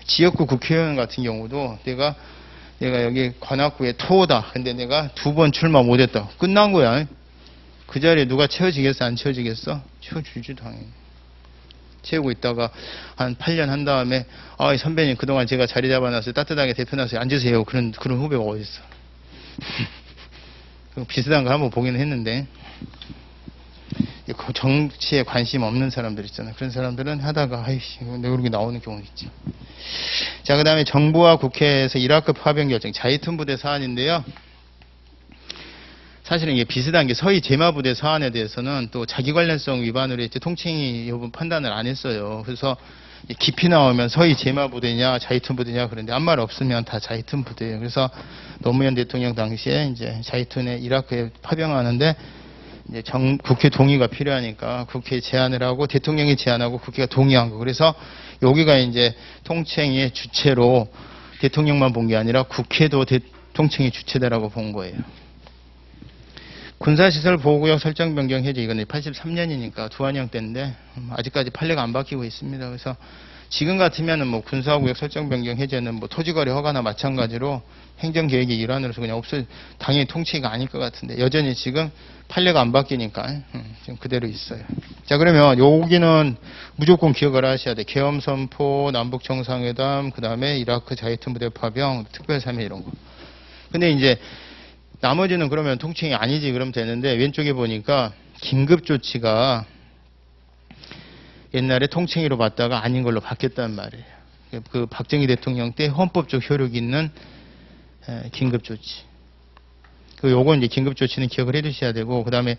지역구 국회의원 같은 경우도 내가 여기 관악구에 토호다. 근데 내가 2번 출마 못했다. 끝난 거야. 그 자리에 누가 채워지겠어? 안 채워지겠어? 채워주지 당연히. 채우고 있다가 한 8년 한 다음에 선배님 그동안 제가 자리 잡아놨어요. 따뜻하게 대표놨어요. 앉으세요. 그런 후배가 어디 있어. 비슷한 거 한번 보기는 했는데, 정치에 관심 없는 사람들 있잖아요. 그런 사람들은 하다가 아이씨 내 그렇게 나오는 경우도 있지. 자, 그 다음에 정부와 국회에서 이라크 파병 결정 자이툰 부대 사안인데요. 사실은 이게 비슷한 게 서희 제마부대 사안에 대해서는 또 자기 관련성 위반으로 했지 통칭이 여부분 판단을 안 했어요. 그래서 깊이 나오면 서희 제마부대냐 자이툰 부대냐 그런데 아무 말 없으면 다 자이툰 부대예요. 그래서 노무현 대통령 당시에 이제 자이툰에 이라크에 파병하는데 이제 국회 동의가 필요하니까 국회에 제안을 하고 대통령이 제안하고 국회가 동의한 거. 그래서 여기가 이제 통칭의 주체로 대통령만 본 게 아니라 국회도 통칭의 주체다라고 본 거예요. 군사시설 보호구역 설정 변경 해제 이건 83년이니까 두한영 때인데 아직까지 판례가 안 바뀌고 있습니다. 그래서 지금 같으면은 뭐 군사구역 설정 변경 해제는 뭐 토지거래 허가나 마찬가지로 행정계획의 일환으로서 그냥 당연히 통치가 아닐 것 같은데 여전히 지금 판례가 안 바뀌니까 지금 그대로 있어요. 자, 그러면 여기는 무조건 기억을 하셔야 돼. 계엄선포, 남북정상회담, 그 다음에 이라크 자이툰 부대 파병, 특별사면 이런 거. 근데 이제 나머지는 그러면 통칭이 아니지 그러면 되는데 왼쪽에 보니까 긴급조치가 옛날에 통칭으로 봤다가 아닌 걸로 바뀌었단 말이에요. 그 박정희 대통령 때 헌법적 효력이 있는 긴급조치. 요건 이제 긴급조치는 기억을 해 두셔야 되고, 그 다음에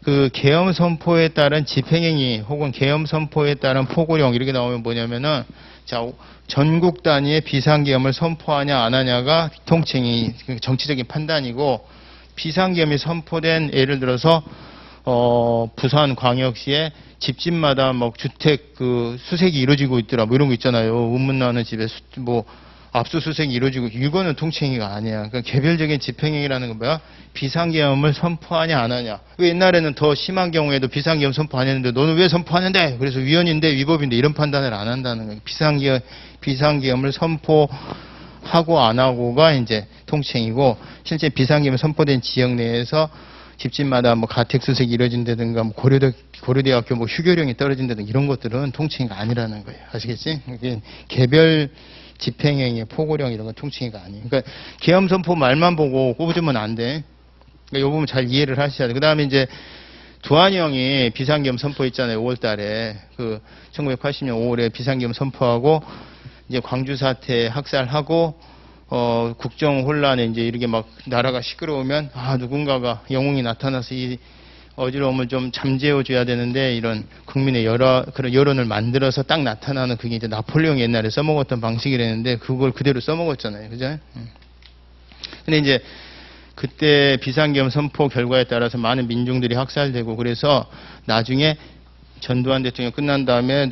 그 계엄선포에 따른 집행행위 혹은 계엄선포에 따른 포고령 이렇게 나오면 뭐냐면은 자, 전국 단위의 비상계엄을 선포하냐 안 하냐가 통칭이 정치적인 판단이고, 비상계엄이 선포된 예를 들어서 부산 광역시에 집집마다 뭐 주택 그 수색이 이루어지고 있더라 뭐 이런 거 있잖아요. 의문 나는 집에 뭐 압수수색이 이루어지고, 이거는 통칭이가 아니야. 그러니까 개별적인 집행행위라는 건 뭐야? 비상계엄을 선포하냐 안 하냐. 왜 옛날에는 더 심한 경우에도 비상계엄 선포 안 했는데 너는 왜 선포하는데? 그래서 위헌인데 위법인데 이런 판단을 안 한다는 거예요. 비상계엄을 선포하고 안 하고가 이제 통칭이고, 실제 비상계엄이 선포된 지역 내에서 집집마다 뭐 가택수색이 이루어진다든가 뭐 고려대학교 뭐 휴교령이 떨어진다든가 이런 것들은 통칭이가 아니라는 거예요. 아시겠지? 이게 개별 집행행위, 포고령 이런 건 통칭이가 아니에요. 그러니까 계엄선포 말만 보고 꼽으면 안 돼. 그러니까 이 부분 잘 이해를 하셔야 돼. 그 다음에 이제 두한영이 비상계엄 선포했잖아요. 5월달에 그 1980년 5월에 비상계엄 선포하고 이제 광주 사태 학살하고 국정 혼란에 이제 이렇게 막 나라가 시끄러우면 누군가가 영웅이 나타나서 이 어지러움을 좀 잠재워줘야 되는데 이런 국민의 그런 여론을 만들어서 딱 나타나는 그게 이제 나폴레옹이 옛날에 써먹었던 방식이랬는데 그걸 그대로 써먹었잖아요. 그죠? 근데 이제 그때 비상계엄 선포 결과에 따라서 많은 민중들이 학살되고 그래서 나중에 전두환 대통령 끝난 다음에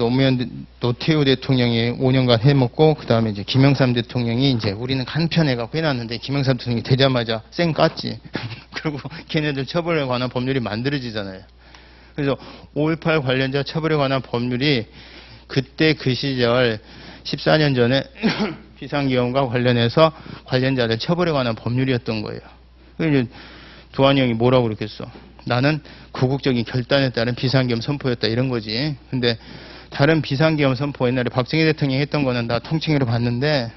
노태우 대통령이 5년간 해먹고 그 다음에 이제 김영삼 대통령이 이제 우리는 간편해갖고 해놨는데 김영삼 대통령이 되자마자 쌩 깠지. 그리고 걔네들 처벌에 관한 법률이 만들어지잖아요. 그래서 5.18 관련자 처벌에 관한 법률이 그때 그 시절 14년 전에 비상계엄과 관련해서 관련자들 처벌에 관한 법률이었던 거예요. 그래서 두한영이 뭐라고 그랬겠어? 나는 구국적인 결단에 따른 비상계엄 선포였다 이런 거지. 근데 다른 비상계엄 선포 옛날에 박정희 대통령이 했던 거는 나 통칭으로 봤는데,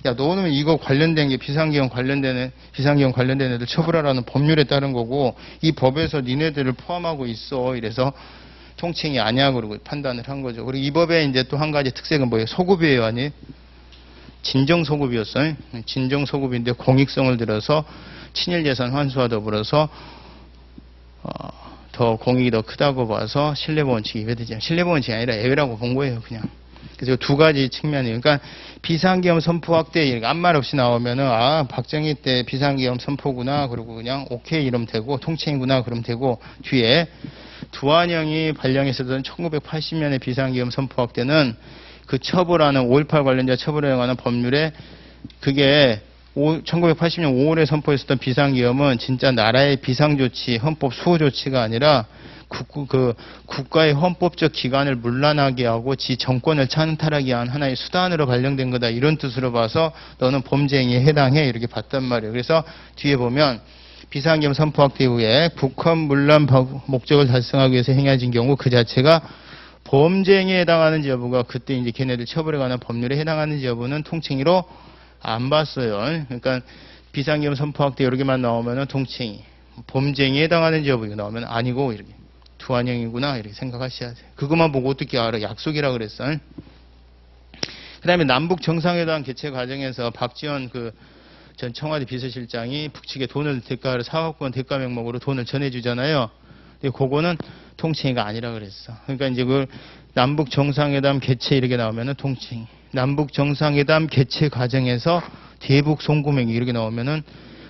야, 너는 이거 관련된 게 비상계엄 관련된 애들 처벌하라는 법률에 따른 거고, 이 법에서 니네들을 포함하고 있어. 이래서 통칭이 아니야. 그러고 판단을 한 거죠. 그리고 이 법의 이제 또 한 가지 특색은 뭐예요? 소급이에요, 아니? 진정소급이었어요. 진정소급인데 공익성을 들어서 친일재산 환수와 더불어서, 더 공익이 더 크다고 봐서 신뢰보원칙이 위배되지. 신뢰보원칙이 아니라 예외라고 본 거예요, 그냥. 그래서 두 가지 측면이에요. 그러니까 비상계엄 선포 확대 아무 말 없이 나오면은 박정희 때 비상계엄 선포구나 그러고 그냥 오케이 이러면 되고 통칭이구나 그러면 되고, 뒤에 두한영이 발령했었던 1980년의 비상계엄 선포 확대는 그 처벌하는 5.18 관련자 처벌에 관한 법률에 그게 1980년 5월에 선포했었던 비상계엄은 진짜 나라의 비상조치, 헌법 수호조치가 아니라 국가의 헌법적 기관을 문란하게 하고 지 정권을 찬탈하게 한 하나의 수단으로 발령된 거다. 이런 뜻으로 봐서 너는 범죄행위에 해당해. 이렇게 봤단 말이에요. 그래서 뒤에 보면 비상계엄 선포 확대 이후에 국헌 문란 목적을 달성하기 위해서 행해진 경우 그 자체가 범죄행위에 해당하는지 여부가 그때 이제 걔네들 처벌에 관한 법률에 해당하는지 여부는 통칭이로 안 봤어요. 그러니까 비상계엄 선포 확대 여러 개만 나오면은 통칭이, 범죄행위에 해당하는지 여부 이거 나오면 아니고 이렇게 두한영이구나 이렇게 생각하셔야 돼요. 그것만 보고 어떻게 알아? 약속이라 그랬어. 그 다음에 남북 정상회담 개최 과정에서 박지원 전 청와대 비서실장이 북측에 돈을 대가로 4억 원 대가 명목으로 돈을 전해주잖아요. 근데 그거는 통칭이가 아니라 그랬어. 그러니까 이제 남북 정상회담 개최 이렇게 나오면은 통칭. 남북 정상회담 개최 과정에서 대북 송금액이 이렇게 나오면은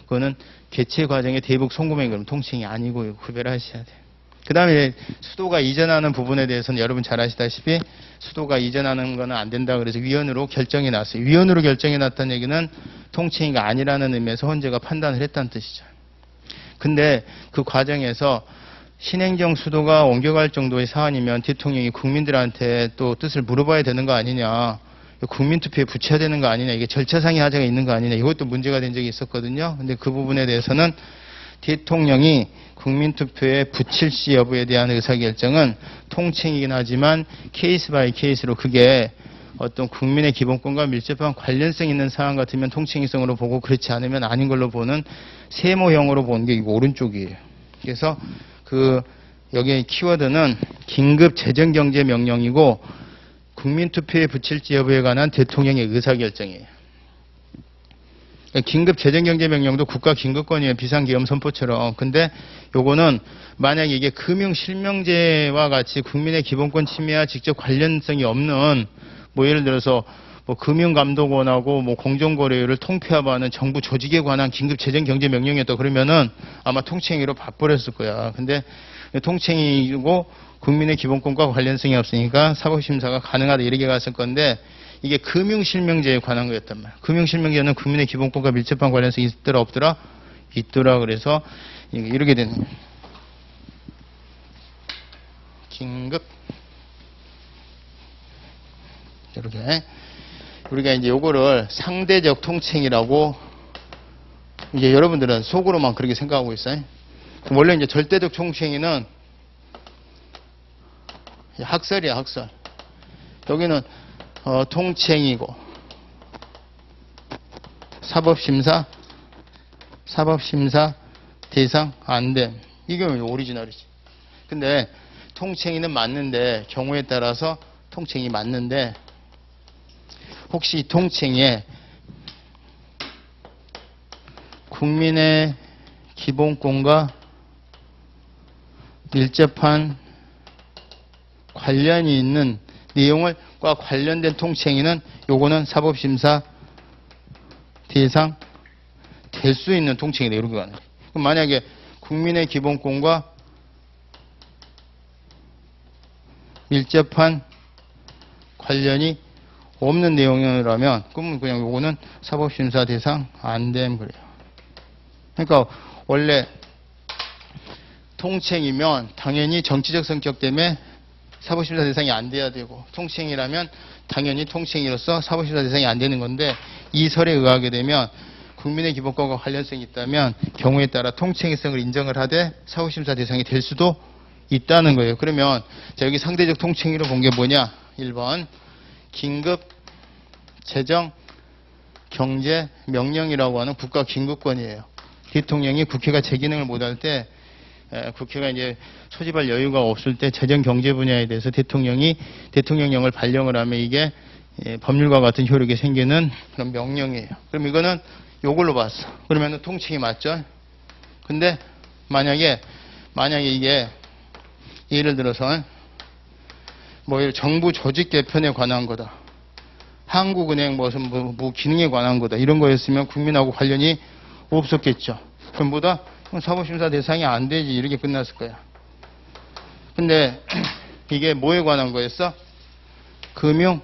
그거는 개최 과정에 대북 송금액이 그럼 통칭이 아니고 구별을 하셔야 돼요. 그 다음에 수도가 이전하는 부분에 대해서는 여러분 잘 아시다시피 수도가 이전하는 거는 안 된다 그래서 위원으로 결정이 났어요. 위원으로 결정이 났다는 얘기는 통칭이가 아니라는 의미에서 헌재가 판단을 했다는 뜻이죠. 근데 그 과정에서 신행정 수도가 옮겨갈 정도의 사안이면 대통령이 국민들한테 또 뜻을 물어봐야 되는 거 아니냐. 국민투표에 붙여야 되는 거 아니냐. 이게 절차상의 하자가 있는 거 아니냐. 이것도 문제가 된 적이 있었거든요. 근데 그 부분에 대해서는 대통령이 국민투표에 붙일 시 여부에 대한 의사결정은 통칭이긴 하지만 케이스 바이 케이스로 그게 어떤 국민의 기본권과 밀접한 관련성 있는 사안 같으면 통칭이성으로 보고 그렇지 않으면 아닌 걸로 보는 세모형으로 보는 게 이거 오른쪽이에요. 그래서 여기의 키워드는 긴급 재정경제명령이고 국민투표에 붙일지 여부에 관한 대통령의 의사결정이에요. 긴급 재정경제명령도 국가 긴급권이에요. 비상계엄 선포처럼. 근데 요거는 만약에 이게 금융실명제와 같이 국민의 기본권 침해와 직접 관련성이 없는 예를 들어서 금융감독원하고 공정거래를 통폐합하는 정부 조직에 관한 긴급 재정경제명령이었다 그러면은 아마 통칭이로 바꿔버렸을 거야. 근데 통칭이고 국민의 기본권과 관련성이 없으니까 사법심사가 가능하다 이렇게 갔을 건데 이게 금융실명제에 관한 거였단 말이야. 금융실명제는 국민의 기본권과 밀접한 관련성이 있더라 없더라? 있더라. 그래서 이렇게 되는 거예요. 긴급 이렇게 우리가 이제 요거를 상대적 통칭이라고 이제 여러분들은 속으로만 그렇게 생각하고 있어요. 원래 이제 절대적 통칭이는 학설이야, 학설. 여기는 통칭이고 사법심사 대상 안 됨. 이게 오리지널이지. 근데 통칭이는 맞는데 경우에 따라서 통칭이 맞는데 혹시 통칭에 국민의 기본권과 밀접한 관련이 있는 내용과 관련된 통칭에는 요거는 사법심사 대상 될 수 있는 통칭이다. 이렇게 가는 거예요. 그럼 만약에 국민의 기본권과 밀접한 관련이 없는 내용이라면 그러면 그냥 요거는 사법심사 대상 안 됨 그래요. 그러니까 원래 통칭이면 당연히 정치적 성격 때문에 사법심사 대상이 안 돼야 되고 통칭이라면 당연히 통칭이로서 사법심사 대상이 안 되는 건데 이 설에 의하게 되면 국민의 기본권과 관련성이 있다면 경우에 따라 통칭성을 인정을 하되 사법심사 대상이 될 수도 있다는 거예요. 그러면 자, 여기 상대적 통칭으로 본 게 뭐냐? 1번 긴급 재정 경제 명령이라고 하는 국가 긴급권이에요. 대통령이 국회가 제 기능을 못할 때 국회가 이제 소집할 여유가 없을 때 재정 경제 분야에 대해서 대통령이 대통령령을 발령을 하면 이게 법률과 같은 효력이 생기는 그런 명령이에요. 그럼 이거는 요걸로 봤어. 그러면 통칭이 맞죠? 근데 만약에 이게 예를 들어서 뭐 정부 조직 개편에 관한 거다. 한국은행 무슨 뭐 기능에 관한 거다. 이런 거였으면 국민하고 관련이 없었겠죠. 그럼 뭐다? 사법심사 대상이 안 되지. 이렇게 끝났을 거야. 근데 이게 뭐에 관한 거였어? 금융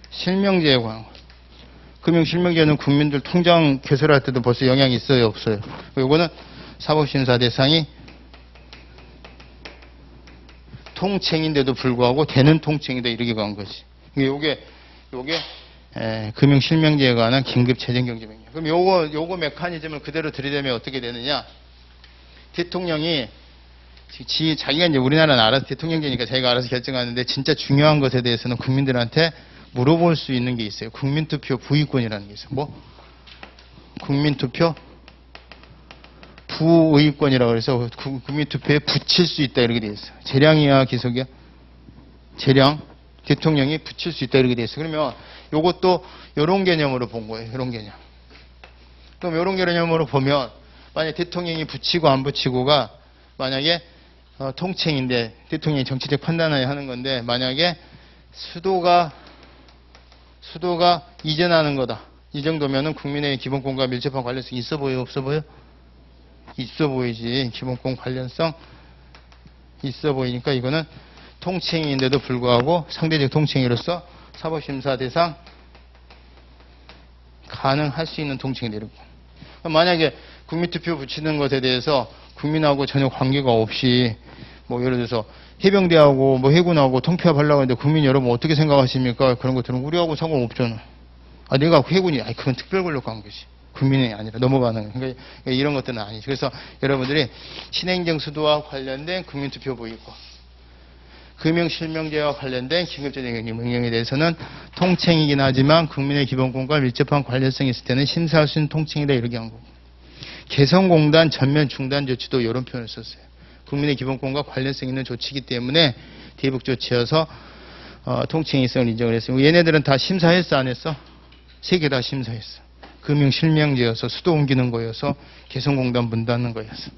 실명제에 관한 거. 금융 실명제는 국민들 통장 개설할 때도 벌써 영향이 있어요, 없어요? 요거는 사법심사 대상이 통칭인데도 불구하고 되는 통칭이다 이렇게 간 거지. 요게 금융 실명제에 관한 긴급 재정 경제 명령. 그럼 요거 메커니즘을 그대로 들이대면 어떻게 되느냐? 대통령이 자기가 이제 우리나라는 알아서 대통령제니까 자기가 알아서 결정하는데 진짜 중요한 것에 대해서는 국민들한테 물어볼 수 있는 게 있어요. 국민투표 부의권이라는 게 있어요. 뭐? 국민투표 부의권이라고 해서 국민투표에 붙일 수 있다 이렇게 돼 있어요. 재량이야 기속이야? 재량 대통령이 붙일 수 있다 이렇게 돼 있어요. 그러면 요것도 요런 개념으로 본 거예요. 요런 개념. 그럼 요런 개념으로 보면 만약에 대통령이 붙이고 안 붙이고가 만약에 통칭인데 대통령이 정치적 판단을 하는 건데 만약에 수도가 이전하는 거다. 이 정도면은 국민의 기본권과 밀접한 관련성이 있어 보여 없어 보여? 있어 보이지. 기본권 관련성 있어 보이니까 이거는 통칭인데도 불구하고 상대적 통칭으로서 사법심사 대상 가능할 수 있는 통칭이 되고 만약에 국민투표 붙이는 것에 대해서 국민하고 전혀 관계가 없이 뭐 예를 들어서 해병대하고 뭐 해군하고 통폐합 하려고 하는데 국민 여러분 어떻게 생각하십니까? 그런 것들은 우리하고 상관없잖아. 아 내가 해군이 그건 특별 권력 관계지. 국민이 아니라 넘어가는 그러니까 이런 것들은 아니지. 그래서 여러분들이 신행정 수도와 관련된 국민투표 보이고 금융실명제와 관련된 긴급재정 명령에 대해서는 통칭이긴 하지만 국민의 기본권과 밀접한 관련성이 있을 때는 심사할 수 있는 통칭이다 이렇게 한 거고 개성공단 전면 중단 조치도 이런 표현을 썼어요. 국민의 기본권과 관련성 있는 조치이기 때문에 대북 조치여서 통칭 이성을 인정을 했어요. 얘네들은 다 심사했어 안 했어? 세 개 다 심사했어. 금융실명제여서 수도 옮기는 거여서 개성공단 문 닫는 거였어.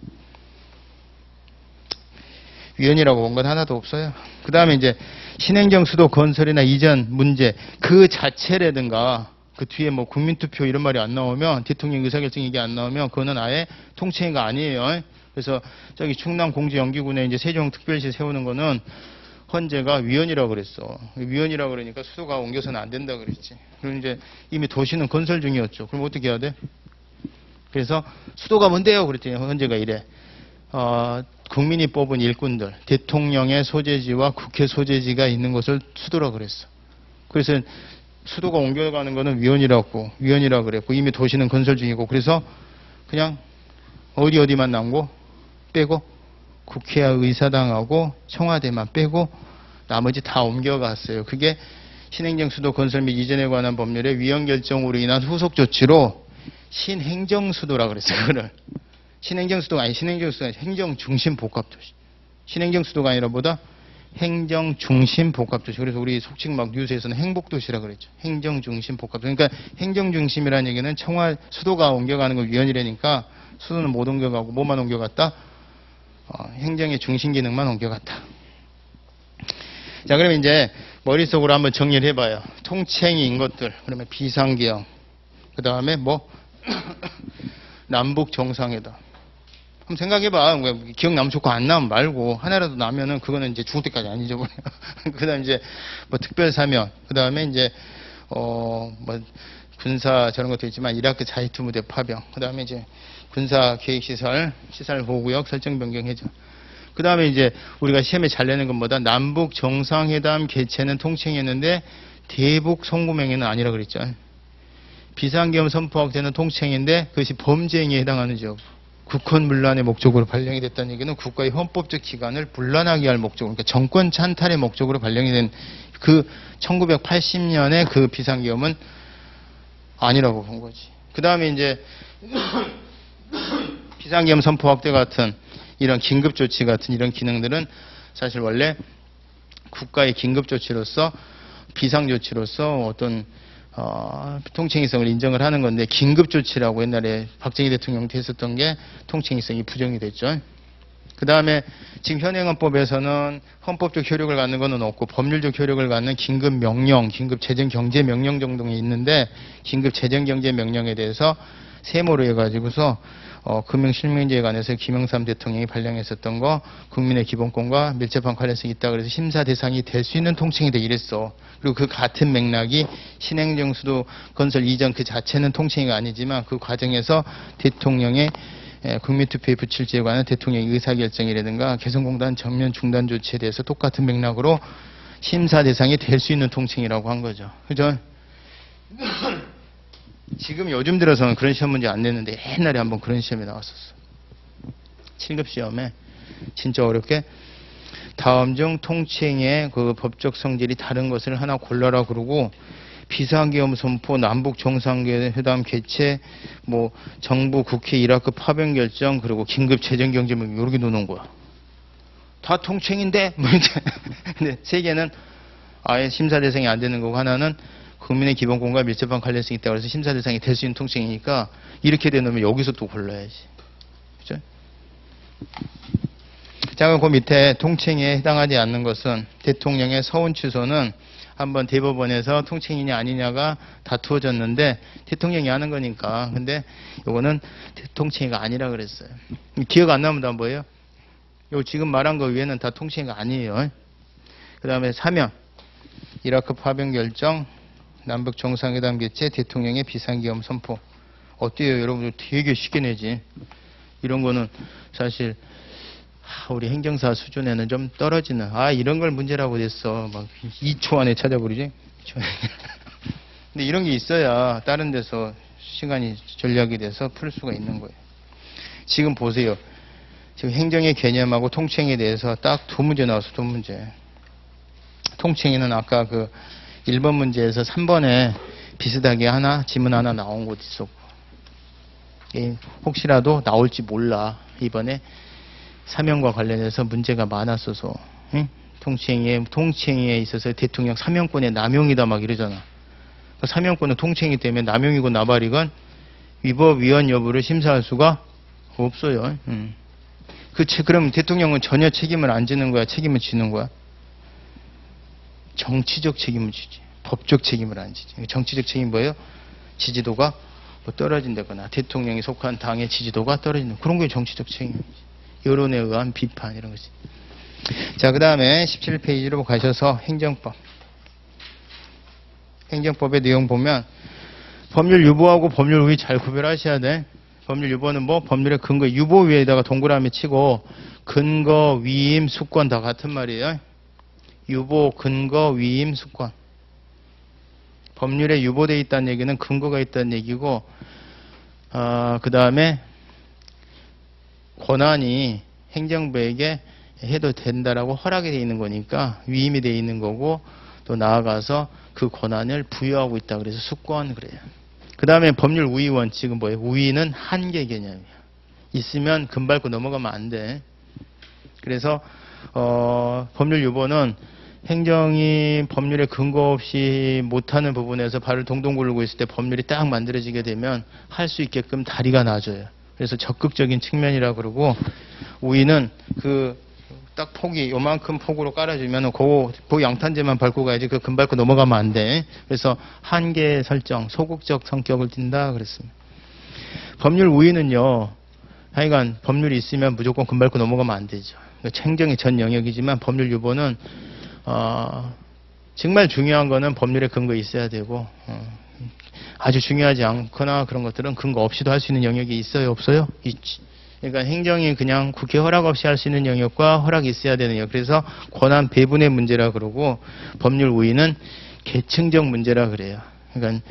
위헌이라고 본 건 하나도 없어요. 그 다음에 이제 신행정 수도 건설이나 이전 문제 그 자체라든가 그 뒤에 뭐 국민투표 이런 말이 안 나오면 대통령 의사결정 이게 안 나오면 그거는 아예 통칭이 아니에요. 그래서 저기 충남 공주연기군에 이제 세종특별시 세우는 거는 헌재가 위헌이라고 그랬어. 위헌이라고 그러니까 수도가 옮겨서는 안 된다 그랬지. 그리고 이제 이미 도시는 건설 중이었죠. 그럼 어떻게 해야 돼? 그래서 수도가 뭔데요? 그랬더니 헌재가 이래. 국민이 뽑은 일꾼들, 대통령의 소재지와 국회 소재지가 있는 것을 수도라고 그랬어. 그래서 수도가 옮겨가는 거는 위헌이라고 그랬고 이미 도시는 건설 중이고 그래서 그냥 어디만 남고 빼고 국회와 의사당하고 청와대만 빼고 나머지 다 옮겨갔어요. 그게 신행정 수도 건설 및 이전에 관한 법률의 위헌 결정으로 인한 후속 조치로 신행정 수도라고 그랬어요. 그걸 신행정 수도가 아니 신행정 수도가 행정 중심 복합 도시. 신행정 수도가 아니라 보다 행정 중심 복합 도시. 그래서 우리 속칭 막 뉴스에서는 행복 도시라 그랬죠. 행정 중심 복합 도시. 그러니까 행정 중심이라는 얘기는 수도가 옮겨가는 걸 위헌이라니까 수도는 못 옮겨가고 뭐만 옮겨갔다? 행정의 중심 기능만 옮겨갔다. 자, 그러면 이제 머릿속으로 한번 정리를 해봐요. 통칭인 것들. 그러면 비상계엄. 그 다음에 뭐 남북 정상회담. 한번 생각해봐. 기억나면 좋고 안 나면 말고 하나라도 나면은 그거는 이제 죽을 때까지 안 잊어버려. 그 다음에 이제 뭐 특별사면. 그 다음에 이제 뭐 군사 저런 것도 있지만 이라크 자이투 무대 파병. 그 다음에 이제 군사 계획시설, 시설보호구역 설정 변경 해제. 그 다음에 이제 우리가 시험에 잘 내는 건 뭐다? 남북 정상회담 개최는 통칭했는데 대북 성구명예는 아니라 그랬죠. 비상계엄 선포하게 되는 통칭인데 그것이 범죄 행위에 해당하는지 여부. 국헌 문란의 목적으로 발령이 됐다는 얘기는 국가의 헌법적 기관을 분란하게 할 목적으로, 그러니까 정권 찬탈의 목적으로 발령이 된 그 1980년의 그 비상계엄은 아니라고 본 거지. 그 다음에 이제 비상계엄 선포 확대 같은 이런 긴급조치 같은 이런 기능들은 사실 원래 국가의 긴급조치로서 비상조치로서 어떤 통칭이성을 인정을 하는 건데, 긴급조치라고 옛날에 박정희 대통령도 했었던 게 통칭이성이 부정이 됐죠. 그 다음에 지금 현행헌법에서는 헌법적 효력을 갖는 것은 없고 법률적 효력을 갖는 긴급명령, 긴급재정경제명령 정도가 있는데, 긴급재정경제명령에 대해서 세모로 해가지고서 금융실명제에 관해서 김영삼 대통령이 발령했었던 거, 국민의 기본권과 밀접한 관련성이 있다 그래서 심사 대상이 될 수 있는 통칭이 돼 이랬어. 그리고 그 같은 맥락이 신행정수도 건설 이전 그 자체는 통칭이 아니지만 그 과정에서 대통령의 국민투표에 붙일지에 관한 대통령의 의사결정이라든가 개성공단 전면 중단 조치에 대해서 똑같은 맥락으로 심사 대상이 될 수 있는 통칭이라고 한 거죠. 그죠? 지금 요즘 들어서는 그런 시험 문제 안 냈는데 옛날에 한번 그런 시험이 나왔었어. 7급 시험에 진짜 어렵게 다음 중 통칭의 그 법적 성질이 다른 것을 하나 골라라 그러고, 비상계엄 선포, 남북 정상회담 개최, 뭐 정부 국회 이라크 파병 결정, 그리고 긴급 재정 경제명 이렇게 놓는 거야. 다 통칭인데 뭐 이제 근데 세 개는 아예 심사 대상이 안 되는 거고, 하나는 국민의 기본권과 밀접한 관련성이 있다고 해서 심사 대상이 될 수 있는 통칭이니까 이렇게 되면 여기서 또 골라야지. 그죠? 자, 그 밑에 통칭에 해당하지 않는 것은 대통령의 서운 취소는 한번 대법원에서 통칭이냐 아니냐가 다투어졌는데 대통령이 하는 거니까. 근데 요거는 통칭이가 아니라 그랬어요. 기억 안 나면 다 뭐예요? 요 지금 말한 거 위에는 다 통칭이가 아니에요. 그 다음에 사면, 이라크 파병 결정, 남북 정상회담 개최, 대통령의 비상계엄 선포. 어때요? 여러분들 되게 쉽게 내지. 이런 거는 사실 우리 행정사 수준에는 좀 떨어지는, 이런 걸 문제라고 됐어 막 2초 안에 찾아버리지. 근데 이런 게 있어야 다른 데서 시간이 전략이 돼서 풀 수가 있는 거예요. 지금 보세요. 지금 행정의 개념하고 통칭에 대해서 딱 두 문제 나왔어. 두 문제. 통칭에는 아까 그 1번 문제에서 3번에 비슷하게 하나 지문 하나 나온 곳 있었고, 혹시라도 나올지 몰라. 이번에 사면과 관련해서 문제가 많았어서, 응? 통칭에 있어서 대통령 사면권의 남용이다 막 이러잖아. 사면권은 통칭이 때문에 남용이고 나발이건 위법 위헌 여부를 심사할 수가 없어요. 그럼 대통령은 전혀 책임을 안 지는 거야? 책임을 지는 거야? 정치적 책임을 지지. 법적 책임을 안 지지. 정치적 책임 뭐예요? 지지도가 뭐 떨어진다거나 대통령이 속한 당의 지지도가 떨어진다. 그런 게 정치적 책임이지. 여론에 의한 비판 이런 것이. 자, 그 다음에 17페이지로 가셔서 행정법. 행정법의 내용 보면 법률 유보하고 법률 우위 잘 구별하셔야 돼. 법률 유보는 뭐 법률의 근거, 유보 위에다가 동그라미 치고 근거, 위임, 수권 다 같은 말이에요. 유보, 근거, 위임, 수권. 법률에 유보되어 있다는 얘기는 근거가 있다는 얘기고, 그 다음에 권한이 행정부에게 해도 된다라고 허락이 되어 있는 거니까 위임이 되어 있는 거고, 또 나아가서 그 권한을 부여하고 있다 그래서 수권 그래요. 그 다음에 법률 우위 원칙은 뭐예요? 우위는 한계 개념이야. 있으면 금 밟고 넘어가면 안 돼. 그래서 법률 유보는 행정이 법률에 근거 없이 못하는 부분에서 발을 동동 구르고 있을 때 법률이 딱 만들어지게 되면 할 수 있게끔 다리가 나줘요. 그래서 적극적인 측면이라 그러고, 우위는 그 딱 폭이 요만큼 폭으로 깔아주면 그 양탄재만 밟고 가야지 그 금 밟고 넘어가면 안 돼. 그래서 한계 설정, 소극적 성격을 띈다 그랬습니다. 법률 우위는요, 하여간 법률이 있으면 무조건 금 밟고 넘어가면 안 되죠. 행정의 전 영역이지만 법률 유보는 정말 중요한 거는 법률에 근거 있어야 되고, 아주 중요하지 않거나 그런 것들은 근거 없이도 할 수 있는 영역이 있어요? 없어요? 있지. 그러니까 행정이 그냥 국회 허락 없이 할 수 있는 영역과 허락이 있어야 되는 영역. 그래서 권한 배분의 문제라 그러고, 법률 우위는 계층적 문제라 그래요. 그러니까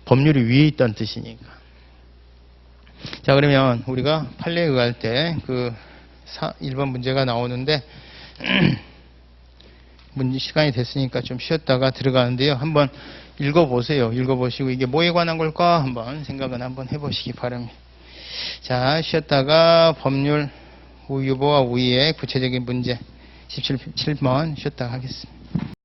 법률이 위에 있다는 뜻이니까. 자, 그러면 우리가 판례에 의할 때 그 1번 문제가 나오는데 시간이 됐으니까 좀 쉬었다가 들어가는데요. 한번 읽어보세요. 읽어보시고 이게 뭐에 관한 걸까 한번 생각은 한번 해보시기 바랍니다. 자, 쉬었다가 법률 우유보와 우위의 구체적인 문제 17번 쉬었다가 하겠습니다.